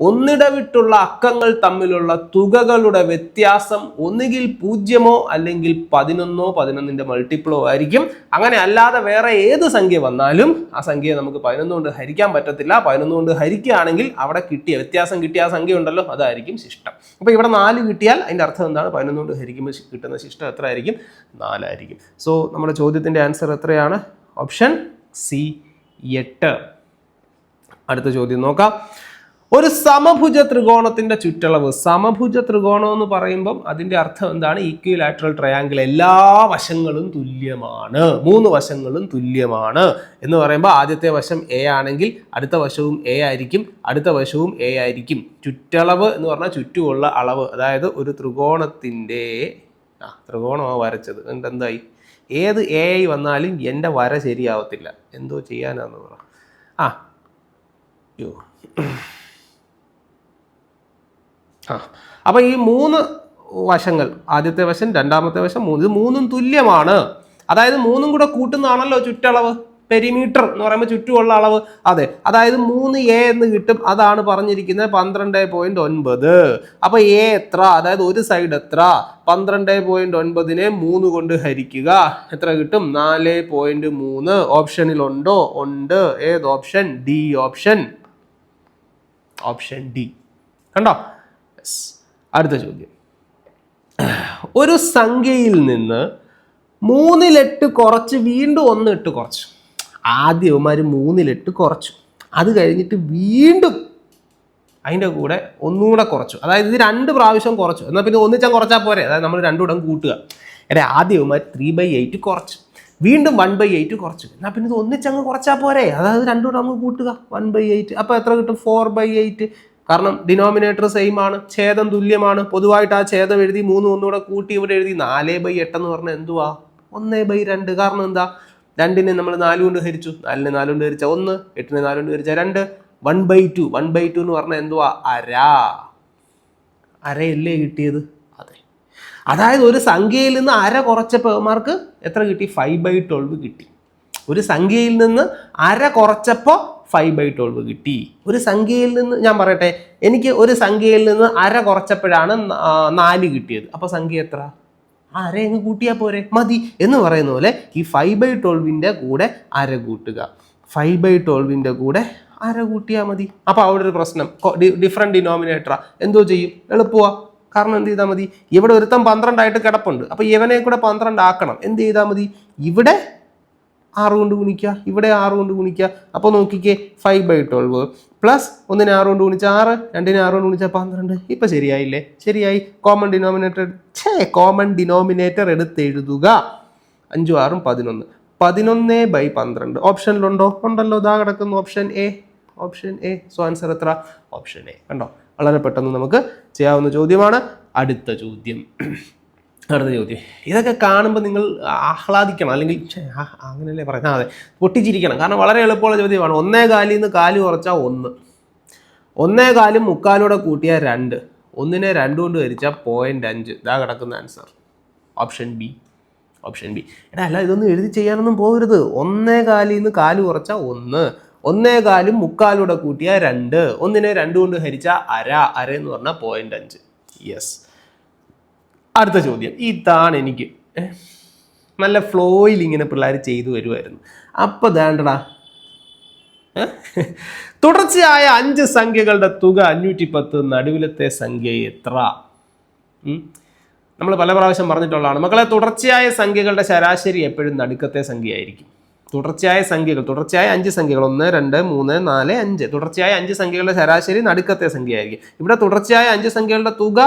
ഒന്നിടവിട്ടുള്ള അക്കങ്ങൾ തമ്മിലുള്ള തുകകളുടെ വ്യത്യാസം ഒന്നുകിൽ 0 അല്ലെങ്കിൽ 11 11ന്റെ മൾട്ടിപ്പിളോ ആയിരിക്കും. അങ്ങനെ അല്ലാതെ വേറെ ഏത് സംഖ്യ വന്നാലും ആ സംഖ്യയെ നമുക്ക് 11 കൊണ്ട് ഹരിക്കാൻ പറ്റത്തില്ല. 11 കൊണ്ട് ഹരിക്കുകയാണെങ്കിൽ അവിടെ വ്യത്യാസം കിട്ടിയ ആ സംഖ്യ ഉണ്ടല്ലോ, അതായിരിക്കും ശിഷ്ടം. അപ്പോൾ ഇവിടെ 4 കിട്ടിയാൽ അതിൻ്റെ അർത്ഥം എന്താണ്? 11 കൊണ്ട് ഹരിക്കുമ്പോൾ കിട്ടുന്ന ശിഷ്ടം എത്ര ആയിരിക്കും? 4 ആയിരിക്കും. സോ നമ്മുടെ ചോദ്യത്തിൻ്റെ ആൻസർ എത്രയാണ്? Option C 8. അടുത്ത ചോദ്യം നോക്കാം. ഒരു സമഭുജ ത്രികോണത്തിന്റെ ചുറ്റളവ്. സമഭുജ ത്രികോണം എന്ന് പറയുമ്പം അതിന്റെ അർത്ഥം എന്താണ്? ഈക്വിലാറ്ററൽ ട്രയാങ്കിൾ, എല്ലാ വശങ്ങളും തുല്യമാണ്, 3 വശങ്ങളും തുല്യമാണ് എന്ന് പറയുമ്പോൾ ആദ്യത്തെ വശം എ ആണെങ്കിൽ അടുത്ത വശവും എ ആയിരിക്കും, അടുത്ത വശവും എ ആയിരിക്കും. ചുറ്റളവ് എന്ന് പറഞ്ഞാൽ ചുറ്റുമുള്ള അളവ്. അതായത് ഒരു ത്രികോണത്തിന്റെ ത്രികോണമാണ് വരച്ചത്, എന്തായി? ഏത് എ ആയി വന്നാലും എൻ്റെ വര ശരിയാവത്തില്ല, എന്തോ ചെയ്യാനാന്ന് പറ. അപ്പൊ ഈ 3 വശങ്ങൾ, ആദ്യത്തെ വശം, രണ്ടാമത്തെ വശം, ഇത് 3ഉം തുല്യമാണ്. അതായത് 3ഉം കൂടെ കൂട്ടുന്നതാണല്ലോ ചുറ്റളവ്. പെരിമീറ്റർ എന്ന് പറയുമ്പോൾ ചുറ്റുമുള്ള അളവ്. അതെ, അതായത് 3a എന്ന് കിട്ടും. അതാണ് പറഞ്ഞിരിക്കുന്നത് 12.9. അപ്പൊ എ എത്ര? അതായത് ഒരു സൈഡ് എത്ര? 12.9നെ 3 കൊണ്ട് ഹരിക്കുക, എത്ര കിട്ടും? 4.3. ഓപ്ഷനിൽ ഉണ്ടോ? ഉണ്ട്. ഏത് option? D option. Option D. കണ്ടോ? അടുത്ത ചോദ്യം. ഒരു സംഖ്യയിൽ നിന്ന് 3 കുറച്ച് വീണ്ടും 1 കുറച്ചു. ആദ്യം ഇവന്മാർ 3 കുറച്ചു, അത് കഴിഞ്ഞിട്ട് വീണ്ടും അതിൻ്റെ കൂടെ ഒന്നുകൂടെ കുറച്ചു. അതായത് ഇത് 2 പ്രാവശ്യം കുറച്ചു. എന്നാൽ പിന്നെ ഒന്നിച്ചാൽ കുറച്ചാൽ പോരെ? അതായത് നമ്മൾ 2 കൂടെ കൂട്ടുക. ആദ്യം ഇവന്മാർ 3/8 കുറച്ചു, വീണ്ടും 1/8 കുറച്ചു. എന്നാൽ പിന്നെ ഇത് ഒന്നിച്ചങ്ങ് കുറച്ചാൽ പോരെ? അതായത് 2 കൂടെ അങ്ങ് കൂട്ടുക, 1/8. അപ്പോൾ എത്ര കിട്ടും? 4/8. കാരണം ഡിനോമിനേറ്റർ സെയിം ആണ്, ഛേദം തുല്യമാണ്. പൊതുവായിട്ട് ആ ഛേദം എഴുതി 3 ഒന്നുകൂടെ കൂട്ടി ഇവിടെ എഴുതി. 4/8 എന്ന് പറഞ്ഞാൽ എന്തുവാ? 1/2. കാരണം എന്താ? 2നെ നമ്മൾ 4 കൊണ്ട് ഹരിച്ചു, 4നെ 4 കൊണ്ട് ഹരിച്ച 1, 8നെ 4 കൊണ്ട് ഹരിച്ച 2. 1/2. 1/2 എന്ന് പറഞ്ഞാൽ എന്തുവാ? അരയല്ലേ കിട്ടിയത്? അതെ. അതായത് ഒരു സംഖ്യയിൽ നിന്ന് അര കുറച്ചപ്പോൾ ഇവന്മാർക്ക് എത്ര കിട്ടി? 5/12 കിട്ടി. ഒരു സംഖ്യയിൽ നിന്ന് അര കുറച്ചപ്പോൾ 5/12 കിട്ടി. ഒരു സംഖ്യയിൽ നിന്ന്, ഞാൻ പറയട്ടെ, എനിക്ക് ഒരു സംഖ്യയിൽ നിന്ന് അര കുറച്ചപ്പോഴാണ് 4 കിട്ടിയത്. അപ്പോൾ സംഖ്യ എത്ര? അര അങ്ങ് കൂട്ടിയാൽ പോരെ, മതി എന്ന് പറയുന്ന പോലെ ഈ 5/12ന്റെ കൂടെ അര കൂട്ടുക, 5/12ന്റെ കൂടെ അര കൂട്ടിയാൽ മതി. അപ്പോൾ അവിടെ ഒരു പ്രശ്നം, ഡിഫറെൻറ്റ് ഡിനോമിനേറ്ററാ. എന്തോ ചെയ്യും? എളുപ്പമാ. കാരണം എന്ത് ചെയ്താൽ മതി? ഇവിടെ ഒരുത്തം 12 ആയിട്ട് കിടപ്പുണ്ട്, അപ്പോൾ ഇവനെ കൂടെ 12 ആക്കണം. എന്ത് ചെയ്താൽ മതി? ഇവിടെ 6 കൊണ്ട് ഗുണിക്കുക, ഇവിടെ 6 കൊണ്ട് ഗുണിക്കുക. അപ്പോൾ നോക്കിക്കേ, 5/12 പ്ലസ് 1നെ 6 കൊണ്ട് ഗുണിച്ചാൽ 6, 2നെ 6 കൊണ്ട് ഗുണിച്ചാൽ 12. ഇപ്പം ശരിയായില്ലേ? ശരിയായി. കോമൺ ഡിനോമിനേറ്റർ എടുത്ത് എഴുതുക. 5ഉം 6ഉം 11. 11/12 ഓപ്ഷനിലുണ്ടോ? ഉണ്ടല്ലോ, ഇതാ കിടക്കുന്നു option A. Option A. So answer എത്ര? Option A. കണ്ടോ? വളരെ പെട്ടെന്ന് നമുക്ക് ചെയ്യാവുന്ന ചോദ്യമാണ്. അടുത്ത ചോദ്യം. ഇതൊക്കെ കാണുമ്പോൾ നിങ്ങൾ ആഹ്ലാദിക്കണം, അല്ലെങ്കിൽ അങ്ങനെയല്ലേ പറയാം, അതെ, പൊട്ടിച്ചിരിക്കണം. കാരണം വളരെ എളുപ്പമുള്ള ചോദ്യമാണ്. 1/4 നിന്ന് 4 കുറച്ചാൽ 1, 1/4 3/4 കൂട്ടിയാൽ 2, 1നെ 2 കൊണ്ട് ഹരിച്ചാൽ 0.5. ഇതാ കിടക്കുന്ന answer. Option B. Option B. അല്ല, ഇതൊന്നും എഴുതി ചെയ്യാനൊന്നും പോകരുത്. 1/4 നിന്ന് 4 കുറച്ചാൽ 1, 1/4 3/4 കൂട്ടിയാൽ 2, 1നെ 2 കൊണ്ട് ഹരിച്ചാൽ അര എന്ന് പറഞ്ഞാൽ 0.5. യെസ്. അടുത്ത ചോദ്യം. ഇതാണ് എനിക്ക് നല്ല ഫ്ലോയിൽ ഇങ്ങനെ പിള്ളേർ ചെയ്തു വരുമായിരുന്നു. അപ്പോൾ വേണ്ടടാ, തുടർച്ചയായ 5 സംഖ്യകളുടെ തുക 510. നടുവിലത്തെ സംഖ്യ എത്ര? നമ്മൾ പല പ്രാവശ്യം പറഞ്ഞിട്ടുള്ളതാണ് മക്കളെ. തുടർച്ചയായ സംഖ്യകളുടെ ശരാശരി എപ്പോഴും നടുക്കത്തെ സംഖ്യയായിരിക്കും. തുടർച്ചയായ 5 സംഖ്യകൾ 1 2 3 4 5 തുടർച്ചയായ 5 സംഖ്യകളുടെ ശരാശരി നടുക്കത്തെ സംഖ്യയായിരിക്കും. ഇവിടെ തുടർച്ചയായ 5 സംഖ്യകളുടെ തുക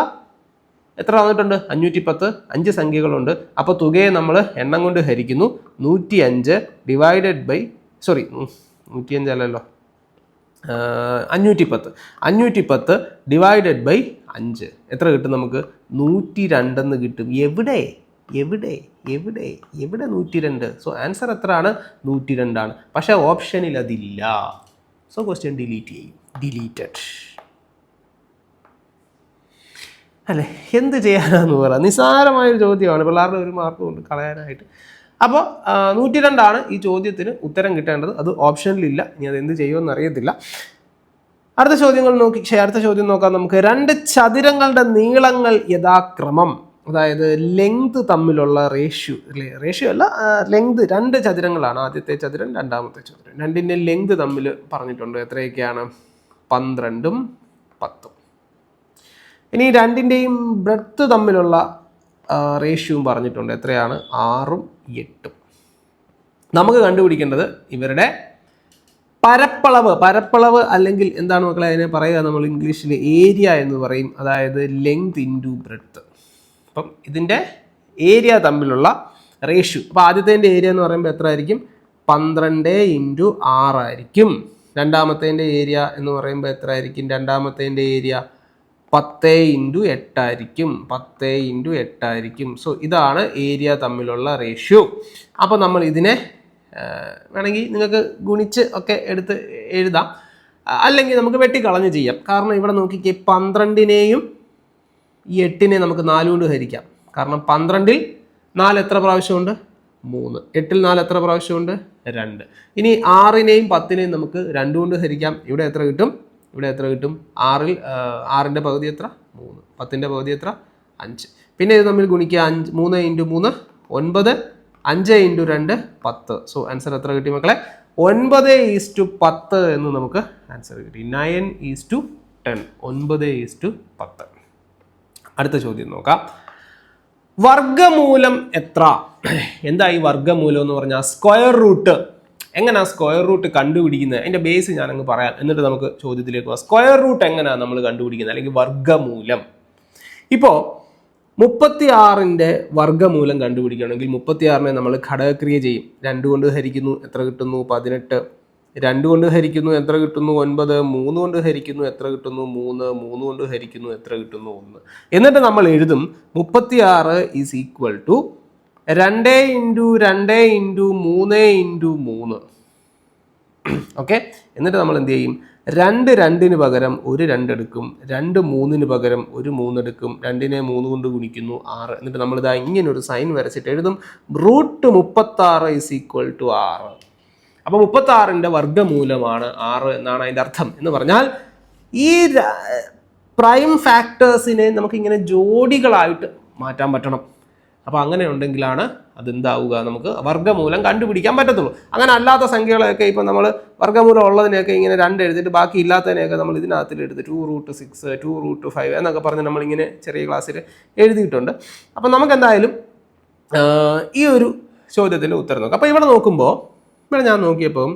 എത്ര വന്നിട്ടുണ്ട്? 510. 5 സംഖ്യകളുണ്ട്. അപ്പോൾ തുകയെ നമ്മൾ എണ്ണം കൊണ്ട് ഹരിക്കുന്നു. 105 ഡിവൈഡഡ് ബൈ 105 അല്ലല്ലോ 510 ഡിവൈഡഡ് ബൈ 5 എത്ര കിട്ടും നമുക്ക്? 102 എന്ന് കിട്ടും. എവിടെ 102? സോ ആൻസർ എത്രയാണ്? 102 ആണ്. പക്ഷേ ഓപ്ഷനിൽ അതില്ല. സോ ക്വസ്റ്റ്യൻ ഡിലീറ്റ് ചെയ്യും. ഡിലീറ്റഡ് അല്ലേ? എന്ത് ചെയ്യാനാന്ന് പറ. നിസ്സാരമായൊരു ചോദ്യമാണ്, പിള്ളേരുടെ ഒരു മാർക്ക് കൊണ്ട് കളയാനായിട്ട്. അപ്പോൾ 102 ഈ ചോദ്യത്തിന് ഉത്തരം കിട്ടേണ്ടത്. അത് ഓപ്ഷനിലില്ല. ഇനി അത് എന്ത് ചെയ്യുമെന്ന് അറിയത്തില്ല. അടുത്ത ചോദ്യം നോക്കാം നമുക്ക്. 2 ചതുരങ്ങളുടെ നീളങ്ങൾ യഥാക്രമം, അതായത് ലെങ്ത് തമ്മിലുള്ള റേഷ്യോ അല്ല, ലെങ്ത്. 2 ചതുരങ്ങളാണ്. ആദ്യത്തെ ചതുരം, രണ്ടാമത്തെ ചതുരം. രണ്ടിൻ്റെ ലെങ്ത് തമ്മിൽ പറഞ്ഞിട്ടുണ്ട്. എത്രയൊക്കെയാണ്? 12ഉം 10ഉം. ഇനി രണ്ടിൻ്റെയും ബ്രെഡ്ത്ത് തമ്മിലുള്ള റേഷ്യോയും പറഞ്ഞിട്ടുണ്ട്. എത്രയാണ്? 6ഉം 8ഉം. നമുക്ക് കണ്ടുപിടിക്കേണ്ടത് ഇവരുടെ പരപ്പളവ് അല്ലെങ്കിൽ എന്താണ് മക്കളെ അതിനെ പറയുക? നമ്മൾ ഇംഗ്ലീഷിൽ ഏരിയ എന്ന് പറയും. അതായത് ലെങ്ത് ഇൻറ്റു ബ്രെഡ്ത്ത്. അപ്പം ഇതിൻ്റെ ഏരിയ തമ്മിലുള്ള റേഷ്യോ. അപ്പോൾ ആദ്യത്തേൻ്റെ ഏരിയ എന്ന് പറയുമ്പോൾ എത്ര ആയിരിക്കും? 12 × 6 ആയിരിക്കും. രണ്ടാമത്തേൻ്റെ ഏരിയ എന്ന് പറയുമ്പോൾ എത്ര ആയിരിക്കും? രണ്ടാമത്തേൻ്റെ ഏരിയ 10 × 8 ആയിരിക്കും. 10 × 8 ആയിരിക്കും. സോ ഇതാണ് ഏരിയ തമ്മിലുള്ള റേഷ്യോ. അപ്പോൾ നമ്മൾ ഇതിനെ വേണമെങ്കിൽ നിങ്ങൾക്ക് ഗുണിച്ച് ഒക്കെ എടുത്ത് എഴുതാം, അല്ലെങ്കിൽ നമുക്ക് വെട്ടിക്കളഞ്ഞ് ചെയ്യാം. കാരണം ഇവിടെ നോക്കിക്കേ, 12നെയും ഈ 8നെ നമുക്ക് 4 കൊണ്ട് ഹരിക്കാം. കാരണം 12ൽ 4 എത്ര പ്രാവശ്യമുണ്ട്? 3. 8ൽ 4 എത്ര പ്രാവശ്യമുണ്ട്? 2. ഇനി 6നെയും 10നെയും നമുക്ക് 2 കൊണ്ട് ഹരിക്കാം. ഇവിടെ എത്ര കിട്ടും? 6ൻ്റെ പകുതി എത്ര? 3. 10ൻ്റെ പകുതി എത്ര? 5. പിന്നെ ഇത് തമ്മിൽ ഗുണിക്കുക. 3 × 3 9, 5 × 2 10. സോ ആൻസർ എത്ര കിട്ടി മക്കളെ? 9:10 എന്ന് നമുക്ക് ആൻസർ കിട്ടി. 9:10. 9:10. അടുത്ത ചോദ്യം നോക്കാം. വർഗമൂലം എത്ര? എന്താ ഈ വർഗമൂലം എന്ന് പറഞ്ഞാൽ? Square root. എങ്ങനെയാണ് സ്ക്വയർ റൂട്ട് കണ്ടുപിടിക്കുന്നത്? അതിൻ്റെ ബേസ് ഞാനങ്ങ് പറയാം, എന്നിട്ട് നമുക്ക് ചോദ്യത്തിലേക്ക് പോകാം. സ്ക്വയർ റൂട്ട് എങ്ങനെയാണ് നമ്മൾ കണ്ടുപിടിക്കുന്നത്, അല്ലെങ്കിൽ വർഗമൂലം? ഇപ്പോൾ 36ൻ്റെ വർഗമൂലം കണ്ടുപിടിക്കുകയാണെങ്കിൽ 36നെ നമ്മൾ ഘടകക്രിയ ചെയ്യും. 2 കൊണ്ട് ഹരിക്കുന്നു, എത്ര കിട്ടുന്നു? 18. 2 കൊണ്ട് ഹരിക്കുന്നു, എത്ര കിട്ടുന്നു? 9. 3 കൊണ്ട് ഹരിക്കുന്നു, എത്ര കിട്ടുന്നു? 3. 3 കൊണ്ട് ഹരിക്കുന്നു, എത്ര കിട്ടുന്നു? 1. എന്നിട്ട് നമ്മൾ എഴുതും 36 = 2 × 2 × 3 × 3. ഓക്കെ. എന്നിട്ട് നമ്മൾ എന്ത് ചെയ്യും? 2 2ന് പകരം ഒരു 2 എടുക്കും, 2 3ന് പകരം ഒരു 3 എടുക്കും, 2നെ 3 കൊണ്ട് ഗുണിക്കുന്നു, 6. എന്നിട്ട് നമ്മളിതാ ഇങ്ങനെ ഒരു സൈൻ വരച്ചിട്ട് എഴുതും √36 = 6. അപ്പോൾ 36ൻ്റെ വർഗ്ഗമൂലമാണ് 6 എന്നാണ് അതിൻ്റെ അർത്ഥം. എന്ന് പറഞ്ഞാൽ ഈ പ്രൈം ഫാക്ടേഴ്സിനെ നമുക്കിങ്ങനെ ജോഡികളായിട്ട് മാറ്റാൻ പറ്റണം. അപ്പോൾ അങ്ങനെ ഉണ്ടെങ്കിലാണ് അതെന്താവുക? നമുക്ക് വർഗ്ഗമൂലം കണ്ടുപിടിക്കാൻ പറ്റത്തുള്ളൂ. അങ്ങനെ അല്ലാത്ത സംഖ്യകളൊക്കെ ഇപ്പം നമ്മൾ വർഗ്ഗമൂലം ഉള്ളതിനെയൊക്കെ ഇങ്ങനെ 2 എഴുതിയിട്ട് ബാക്കി ഇല്ലാത്തതിനെയൊക്കെ നമ്മൾ ഇതിനകത്തിൽ എടുത്ത് 2√6, 2√5 എന്നൊക്കെ പറഞ്ഞ് നമ്മളിങ്ങനെ ചെറിയ ക്ലാസ്സിൽ എഴുതിയിട്ടുണ്ട്. അപ്പം നമുക്കെന്തായാലും ഈ ഒരു ചോദ്യത്തിൻ്റെ ഉത്തരം നോക്കാം. അപ്പോൾ ഇവിടെ നോക്കുമ്പോൾ, ഇവിടെ ഞാൻ നോക്കിയപ്പം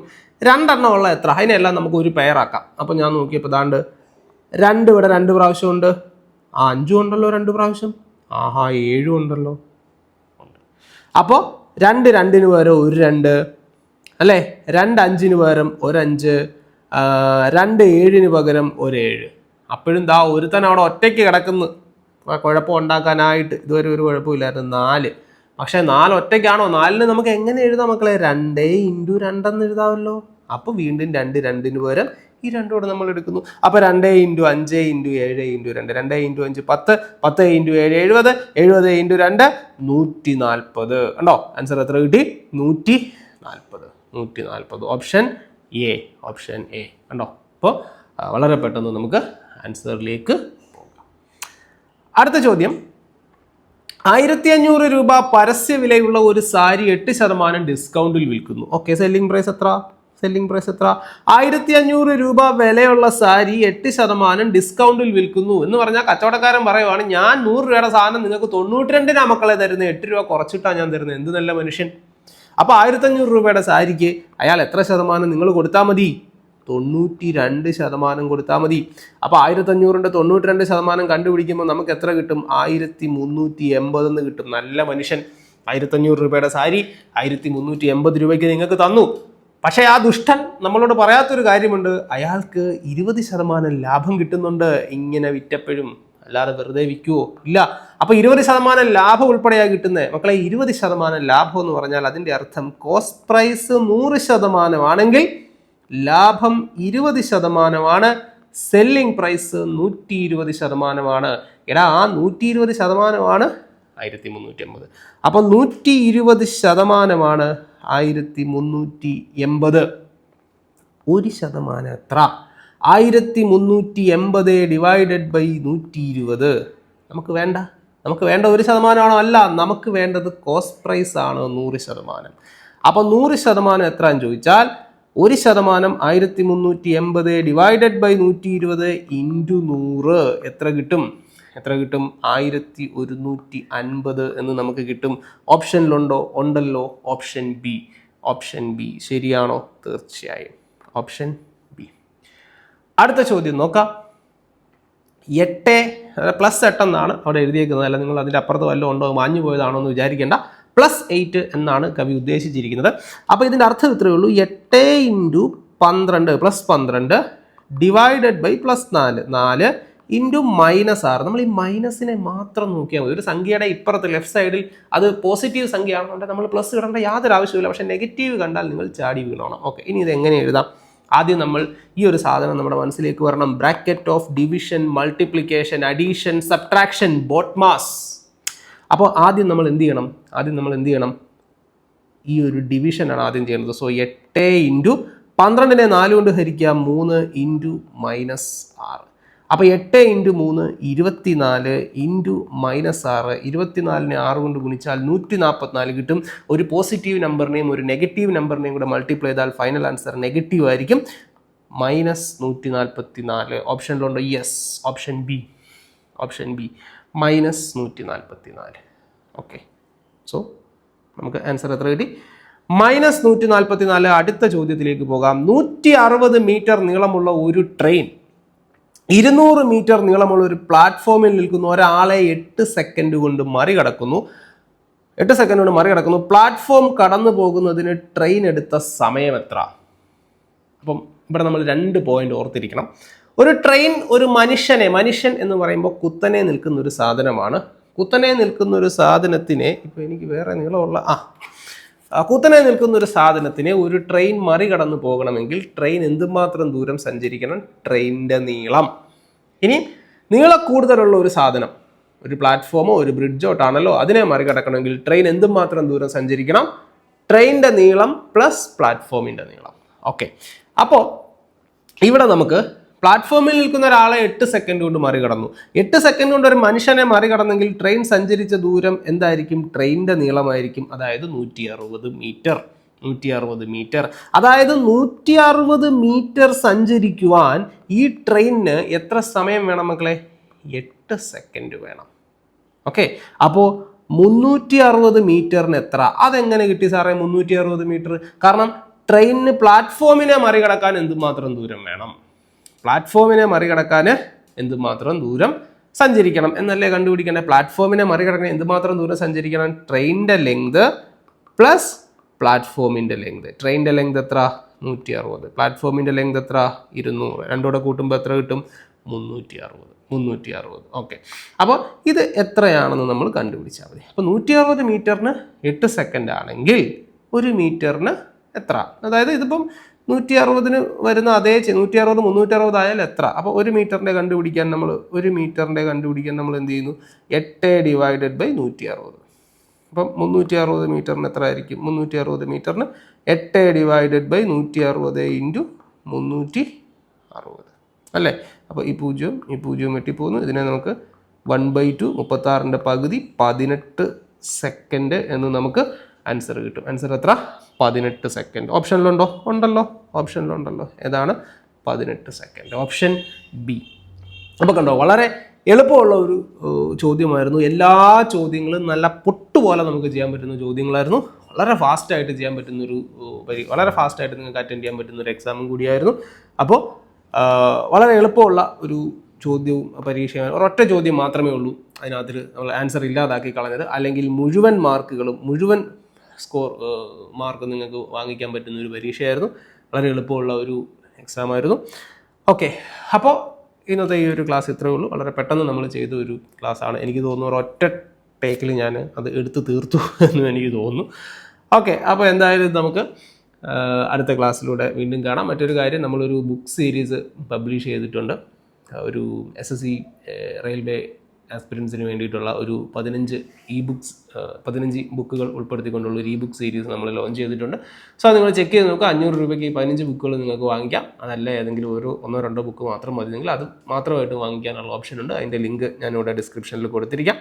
2 എണ്ണം ഉള്ള എത്ര? അതിനെല്ലാം നമുക്ക് ഒരു പെയറാക്കാം. അപ്പോൾ ഞാൻ നോക്കിയപ്പോൾ ദാണ്ട് 2 ഇവിടെ 2 പ്രാവശ്യമുണ്ട്. 5 ഉണ്ടല്ലോ 2 പ്രാവശ്യം. 7 ഉണ്ടല്ലോ. അപ്പോൾ 2 2ന് പകരം ഒരു 2 അല്ലേ? 2 5ന് പകരം ഒരു 5, 2 7ന് പകരം ഒരു 7. അപ്പോഴും ദാ ഒരുത്തൻ അവിടെ ഒറ്റയ്ക്ക് കിടക്കുന്നു കുഴപ്പം ഉണ്ടാക്കാനായിട്ട്. ഇതുവരെ ഒരു കുഴപ്പമില്ലായിരുന്നു. 4. പക്ഷേ 4 ഒറ്റയ്ക്കാണോ? 4ന് നമുക്ക് എങ്ങനെ എഴുതാം മക്കളെ? 2 × 2 എന്ന് എഴുതാമല്ലോ. അപ്പോൾ വീണ്ടും 2 2ന് പകരം ഈ 2 കൂടെ നമ്മൾ എടുക്കുന്നു. അപ്പോൾ 2 × 5 × 7 × 2, 2 × 5 10, 10 × 7 70, 70 × 2 140. ഉണ്ടോ? ആൻസർ എത്ര കിട്ടി? 140. Option A. ഉണ്ടോ? അപ്പോൾ വളരെ പെട്ടെന്ന് നമുക്ക് ആൻസറിലേക്ക് പോകാം. അടുത്ത ചോദ്യം. 1500 രൂപ പരസ്യ വിലയുള്ള ഒരു സാരി 8% ഡിസ്കൗണ്ടിൽ വിൽക്കുന്നു. ഓക്കെ, സെല്ലിംഗ് പ്രൈസ് എത്ര? സെല്ലിംഗ് പ്രൈസ് എത്ര? 1500 രൂപ വിലയുള്ള സാരി 8% ഡിസ്കൗണ്ടിൽ വിൽക്കുന്നു എന്ന് പറഞ്ഞാൽ കച്ചവടക്കാരൻ പറയുവാണ്, ഞാൻ 100 രൂപയുടെ സാധനം നിങ്ങൾക്ക് 92 മക്കളെ തരുന്നത്, 8 രൂപ കുറച്ചിട്ടാണ് ഞാൻ തരുന്നത്. എന്ത് നല്ല മനുഷ്യൻ. അപ്പോൾ 1500 രൂപയുടെ സാരിക്ക് അയാൾ എത്ര ശതമാനം നിങ്ങൾ കൊടുത്താൽ മതി? 92% കൊടുത്താൽ മതി. അപ്പോൾ 1500ന്റെ 92% കണ്ടുപിടിക്കുമ്പോൾ നമുക്ക് എത്ര കിട്ടും? 1380 എന്ന് കിട്ടും. നല്ല മനുഷ്യൻ. 1500 രൂപയുടെ സാരി 1380 രൂപയ്ക്ക് നിങ്ങൾക്ക് തന്നു. പക്ഷേ ആ ദുഷ്ടൻ നമ്മളോട് പറയാത്തൊരു കാര്യമുണ്ട്, അയാൾക്ക് 20% ലാഭം കിട്ടുന്നുണ്ട് ഇങ്ങനെ വിറ്റപ്പോഴും. അല്ലാതെ വെറുതെ വിൽക്കുവോ? ഇല്ല. അപ്പോൾ 20% ലാഭം ഉൾപ്പെടെയാണ് കിട്ടുന്നത്. മക്കളെ, 20% ലാഭം എന്ന് പറഞ്ഞാൽ അതിൻ്റെ അർത്ഥം കോസ്റ്റ് പ്രൈസ് 100% ആണെങ്കിൽ ലാഭം 20%, സെല്ലിംഗ് പ്രൈസ് 120%. എടാ, ആ 120% 1380. അപ്പം 120% 1380. 1% എത്ര? 1380 ഡിവൈഡഡ് ബൈ 120. നമുക്ക് വേണ്ട 1% അല്ല, നമുക്ക് വേണ്ടത് കോസ്റ്റ് പ്രൈസ് ആണ് 100%. അപ്പം 100% എത്രയെന്ന് ചോദിച്ചാൽ 1% 1380 ഡിവൈഡഡ് ബൈ 120 ഇൻറ്റു 100 എത്ര കിട്ടും? 1150 എന്ന് നമുക്ക് കിട്ടും. ഓപ്ഷനിലുണ്ടോ? ഉണ്ടല്ലോ. ഓപ്ഷൻ ബി ശരിയാണോ? തീർച്ചയായും ഓപ്ഷൻ ബി. അടുത്ത ചോദ്യം നോക്കാം. 8 +8 എന്നാണ് അവിടെ എഴുതിയേക്കുന്നത്. അല്ല, നിങ്ങൾ അതിൻ്റെ അപ്പുറത്ത് വല്ലതും ഉണ്ടോ, മാഞ്ഞു പോയതാണോ എന്ന് വിചാരിക്കേണ്ട. +8 എന്നാണ് കവി ഉദ്ദേശിച്ചിരിക്കുന്നത്. അപ്പോൾ ഇതിൻ്റെ അർത്ഥം ഇത്രയേ ഉള്ളൂ, 8 × 12 +12 ഡിവൈഡഡ് ബൈ +4 4 ഇൻറ്റു -6. നമ്മൾ ഈ മൈനസിനെ മാത്രം നോക്കിയാൽ മതി. ഒരു സംഖ്യയുടെ ഇപ്പുറത്ത് ലെഫ്റ്റ് സൈഡിൽ അത് പോസിറ്റീവ് സംഖ്യ ആണെന്നുണ്ടെങ്കിൽ നമ്മൾ പ്ലസ് ഇടേണ്ട യാതൊരു ആവശ്യമില്ല. പക്ഷേ നെഗറ്റീവ് കണ്ടാൽ നിങ്ങൾ ചാടി വീണോണം. ഓക്കെ, ഇനി ഇത് എങ്ങനെ എഴുതാം? ആദ്യം നമ്മൾ ഈ ഒരു സാധനം നമ്മുടെ മനസ്സിലേക്ക് വരണം. Bracket of division, multiplication, addition, subtraction, BODMAS. അപ്പോൾ ആദ്യം നമ്മൾ എന്ത് ചെയ്യണം? ഈ ഒരു ഡിവിഷനാണ് ആദ്യം ചെയ്യുന്നത്. സോ 8 ഇൻറ്റു 12നെ 4 കൊണ്ട് ഹരിക്കുക, 3 ഇൻറ്റു -6. അപ്പോൾ 8 ഇൻറ്റു 3 24 ഇൻറ്റു -6. 24നെ 6 കൊണ്ട് ഗുണിച്ചാൽ 144 കിട്ടും. ഒരു പോസിറ്റീവ് നമ്പറിനെയും ഒരു നെഗറ്റീവ് നമ്പറിനെയും കൂടെ മൾട്ടിപ്ലൈ ചെയ്താൽ ഫൈനൽ ആൻസർ നെഗറ്റീവ് ആയിരിക്കും, -144. ഓപ്ഷനിലുണ്ടോ? Yes, option B -144. Okay, so നമുക്ക് ആൻസർ എത്ര കിട്ടി? -144. അടുത്ത ചോദ്യത്തിലേക്ക് പോകാം. 160 മീറ്റർ നീളമുള്ള ഒരു ട്രെയിൻ 200 മീറ്റർ നീളമുള്ള ഒരു പ്ലാറ്റ്ഫോമിൽ നിൽക്കുന്ന ഒരാളെ 8 സെക്കൻഡ് കൊണ്ട് മറികടക്കുന്നു. പ്ലാറ്റ്ഫോം കടന്നു പോകുന്നതിന് ട്രെയിൻ എടുത്ത സമയം എത്ര? അപ്പം ഇവിടെ നമ്മൾ 2 പോയിന്റ് ഓർത്തിരിക്കണം. ഒരു ട്രെയിൻ ഒരു മനുഷ്യൻ എന്ന് പറയുമ്പോൾ കുത്തനെ നിൽക്കുന്ന ഒരു സാധനമാണ്. കുത്തനെ നിൽക്കുന്ന ഒരു സാധനത്തിനെ, ഇപ്പോൾ എനിക്ക് വേറെ നീളമുള്ള കുത്തനെ നിൽക്കുന്ന ഒരു സാധനത്തിനെ ഒരു ട്രെയിൻ മറികടന്നു പോകണമെങ്കിൽ ട്രെയിൻ എന്തുമാത്രം ദൂരം സഞ്ചരിക്കണം? ട്രെയിനിൻ്റെ നീളം. ഇനി നീളക്കൂടുതലുള്ള ഒരു സാധനം, ഒരു പ്ലാറ്റ്ഫോമോ ഒരു ബ്രിഡ്ജോ ടണലോ, അതിനെ മറികടക്കണമെങ്കിൽ ട്രെയിൻ എന്തുമാത്രം ദൂരം സഞ്ചരിക്കണം? ട്രെയിനിൻ്റെ നീളം പ്ലസ് പ്ലാറ്റ്ഫോമിൻ്റെ നീളം. ഓക്കെ, അപ്പോൾ ഇവിടെ നമുക്ക് പ്ലാറ്റ്ഫോമിൽ നിൽക്കുന്ന ഒരാളെ 8 സെക്കൻഡ് കൊണ്ട് മറികടന്നു. 8 സെക്കൻഡ് കൊണ്ട് ഒരു മനുഷ്യനെ മറികടന്നെങ്കിൽ ട്രെയിൻ സഞ്ചരിച്ച ദൂരം എന്തായിരിക്കും? ട്രെയിനിൻ്റെ നീളമായിരിക്കും. അതായത് 160 മീറ്റർ. അതായത് 160 മീറ്റർ സഞ്ചരിക്കുവാൻ ഈ ട്രെയിനിന് എത്ര സമയം വേണം മക്കളെ? 8 സെക്കൻഡ് വേണം. ഓക്കെ, അപ്പോൾ 360 മീറ്ററിന് എത്ര? അതെങ്ങനെ കിട്ടി സാറേ 360 മീറ്റർ? കാരണം ട്രെയിനിന് പ്ലാറ്റ്ഫോമിനെ മറികടക്കാൻ എന്തുമാത്രം ദൂരം വേണം? പ്ലാറ്റ്ഫോമിനെ മറികടക്കാൻ എന്തുമാത്രം ദൂരം സഞ്ചരിക്കണം എന്നല്ലേ കണ്ടുപിടിക്കേണ്ടത്. പ്ലാറ്റ്ഫോമിനെ മറികടക്കാൻ എന്തുമാത്രം ദൂരം സഞ്ചരിക്കണം? ട്രെയിനിൻ്റെ ലെങ്ത് പ്ലസ് പ്ലാറ്റ്ഫോമിൻ്റെ ലെങ്ത്. ട്രെയിനിൻ്റെ ലെങ്ത് എത്ര? 160. പ്ലാറ്റ്ഫോമിൻ്റെ ലെങ്ത് എത്ര? 200. രണ്ടോടെ കൂട്ടുമ്പോൾ എത്ര കിട്ടും? 360. ഓക്കെ, അപ്പോൾ ഇത് എത്രയാണെന്ന് നമ്മൾ കണ്ടുപിടിച്ചാൽ മതി. അപ്പോൾ 160 മീറ്ററിന് 8 സെക്കൻഡ് ആണെങ്കിൽ 1 മീറ്ററിന് എത്ര? അതായത് ഇതിപ്പം 160 വരുന്ന അതേ 160 360 ആയാൽ എത്ര? അപ്പോൾ 1 മീറ്ററിൻ്റെ കണ്ടുപിടിക്കാൻ നമ്മൾ എന്ത് ചെയ്യുന്നു? 8 ഡിവൈഡഡ് ബൈ 160. അപ്പം 360 മീറ്ററിന് എത്ര ആയിരിക്കും? 360 മീറ്ററിന് 8 ഡിവൈഡഡ് ബൈ 160 ഇൻറ്റു 360 അല്ലേ? അപ്പോൾ ഈ പൂജ്യവും വെട്ടിപ്പോകുന്നു. ഇതിനെ നമുക്ക് 1/2 36ൻ്റെ പകുതി 18 സെക്കൻഡ് എന്ന് നമുക്ക് ആൻസർ കിട്ടും. ആൻസർ എത്ര? 18 സെക്കൻഡ്. ഓപ്ഷനിലുണ്ടോ? ഉണ്ടല്ലോ, ഓപ്ഷനിലുണ്ടല്ലോ. ഏതാണ്? 18 സെക്കൻഡ്. Option B. അപ്പോൾ കണ്ടോ, വളരെ എളുപ്പമുള്ള ഒരു ചോദ്യമായിരുന്നു. എല്ലാ ചോദ്യങ്ങളും നല്ല പൊട്ടുപോലെ നമുക്ക് ചെയ്യാൻ പറ്റുന്ന ചോദ്യങ്ങളായിരുന്നു. വളരെ ഫാസ്റ്റായിട്ട് ചെയ്യാൻ പറ്റുന്നൊരു വളരെ ഫാസ്റ്റായിട്ട് നിങ്ങൾക്ക് അറ്റൻഡ് ചെയ്യാൻ പറ്റുന്ന ഒരു എക്സാമും കൂടിയായിരുന്നു. അപ്പോൾ വളരെ എളുപ്പമുള്ള ഒരു ചോദ്യവും പരീക്ഷയും ഒരൊറ്റ ചോദ്യം മാത്രമേ ഉള്ളൂ അതിനകത്ത് നമ്മൾ ആൻസർ ഇല്ലാതാക്കി കളഞ്ഞത്. അല്ലെങ്കിൽ മുഴുവൻ മാർക്കുകളും മുഴുവൻ മാർക്ക് നിങ്ങൾക്ക് വാങ്ങിക്കാൻ പറ്റുന്ന ഒരു പരീക്ഷയായിരുന്നു. വളരെ എളുപ്പമുള്ള ഒരു എക്സാം ആയിരുന്നു. ഓക്കെ, അപ്പോൾ ഇന്നത്തെ ഈ ഒരു ക്ലാസ് ഇത്രയേ ഉള്ളൂ. വളരെ പെട്ടെന്ന് നമ്മൾ ചെയ്ത ഒരു ക്ലാസ്സാണ്. എനിക്ക് തോന്നുന്നു ഒരൊറ്റ ടേക്കിൽ ഞാൻ അത് എടുത്ത് തീർത്തു എന്ന് എനിക്ക് തോന്നുന്നു. ഓക്കെ, അപ്പോൾ എന്തായാലും നമുക്ക് അടുത്ത ക്ലാസ്സിലൂടെ വീണ്ടും കാണാം. മറ്റൊരു കാര്യം, നമ്മളൊരു ബുക്ക് സീരീസ് പബ്ലിഷ് ചെയ്തിട്ടുണ്ട്. ഒരു SSC റെയിൽവേ ആസ്പിരൻസിന് വേണ്ടിയിട്ടുള്ള ഒരു 15 ബുക്കുകൾ ഉൾപ്പെടുത്തിക്കൊണ്ടുള്ള ഒരു ബുക്ക് സീരീസ് നമ്മൾ ലോഞ്ച് ചെയ്തിട്ടുണ്ട്. സോ അത് നിങ്ങൾ ചെക്ക് ചെയ്ത് നോക്കുക. 500 രൂപയ്ക്ക് ഈ 15 ബുക്കുകൾ നിങ്ങൾക്ക് വാങ്ങിക്കാം. അതല്ല ഏതെങ്കിലും ഒന്നോ രണ്ടോ ബുക്ക് മാത്രം മതിയെങ്കിൽ അത് മാത്രമായിട്ട് വാങ്ങിക്കാനുള്ള ഓപ്ഷൻ ഉണ്ട്. അതിൻ്റെ ലിങ്ക് ഞാനിവിടെ ഡിസ്ക്രിപ്ഷനിൽ കൊടുത്തിരിക്കാം.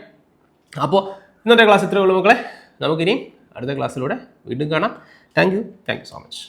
അപ്പോൾ ഇന്നത്തെ ക്ലാസ് ഇത്രയേ ഉള്ളൂ മക്കളെ. നമുക്കിനി അടുത്ത ക്ലാസ്സിലൂടെ വീണ്ടും കാണാം. Thank you so much.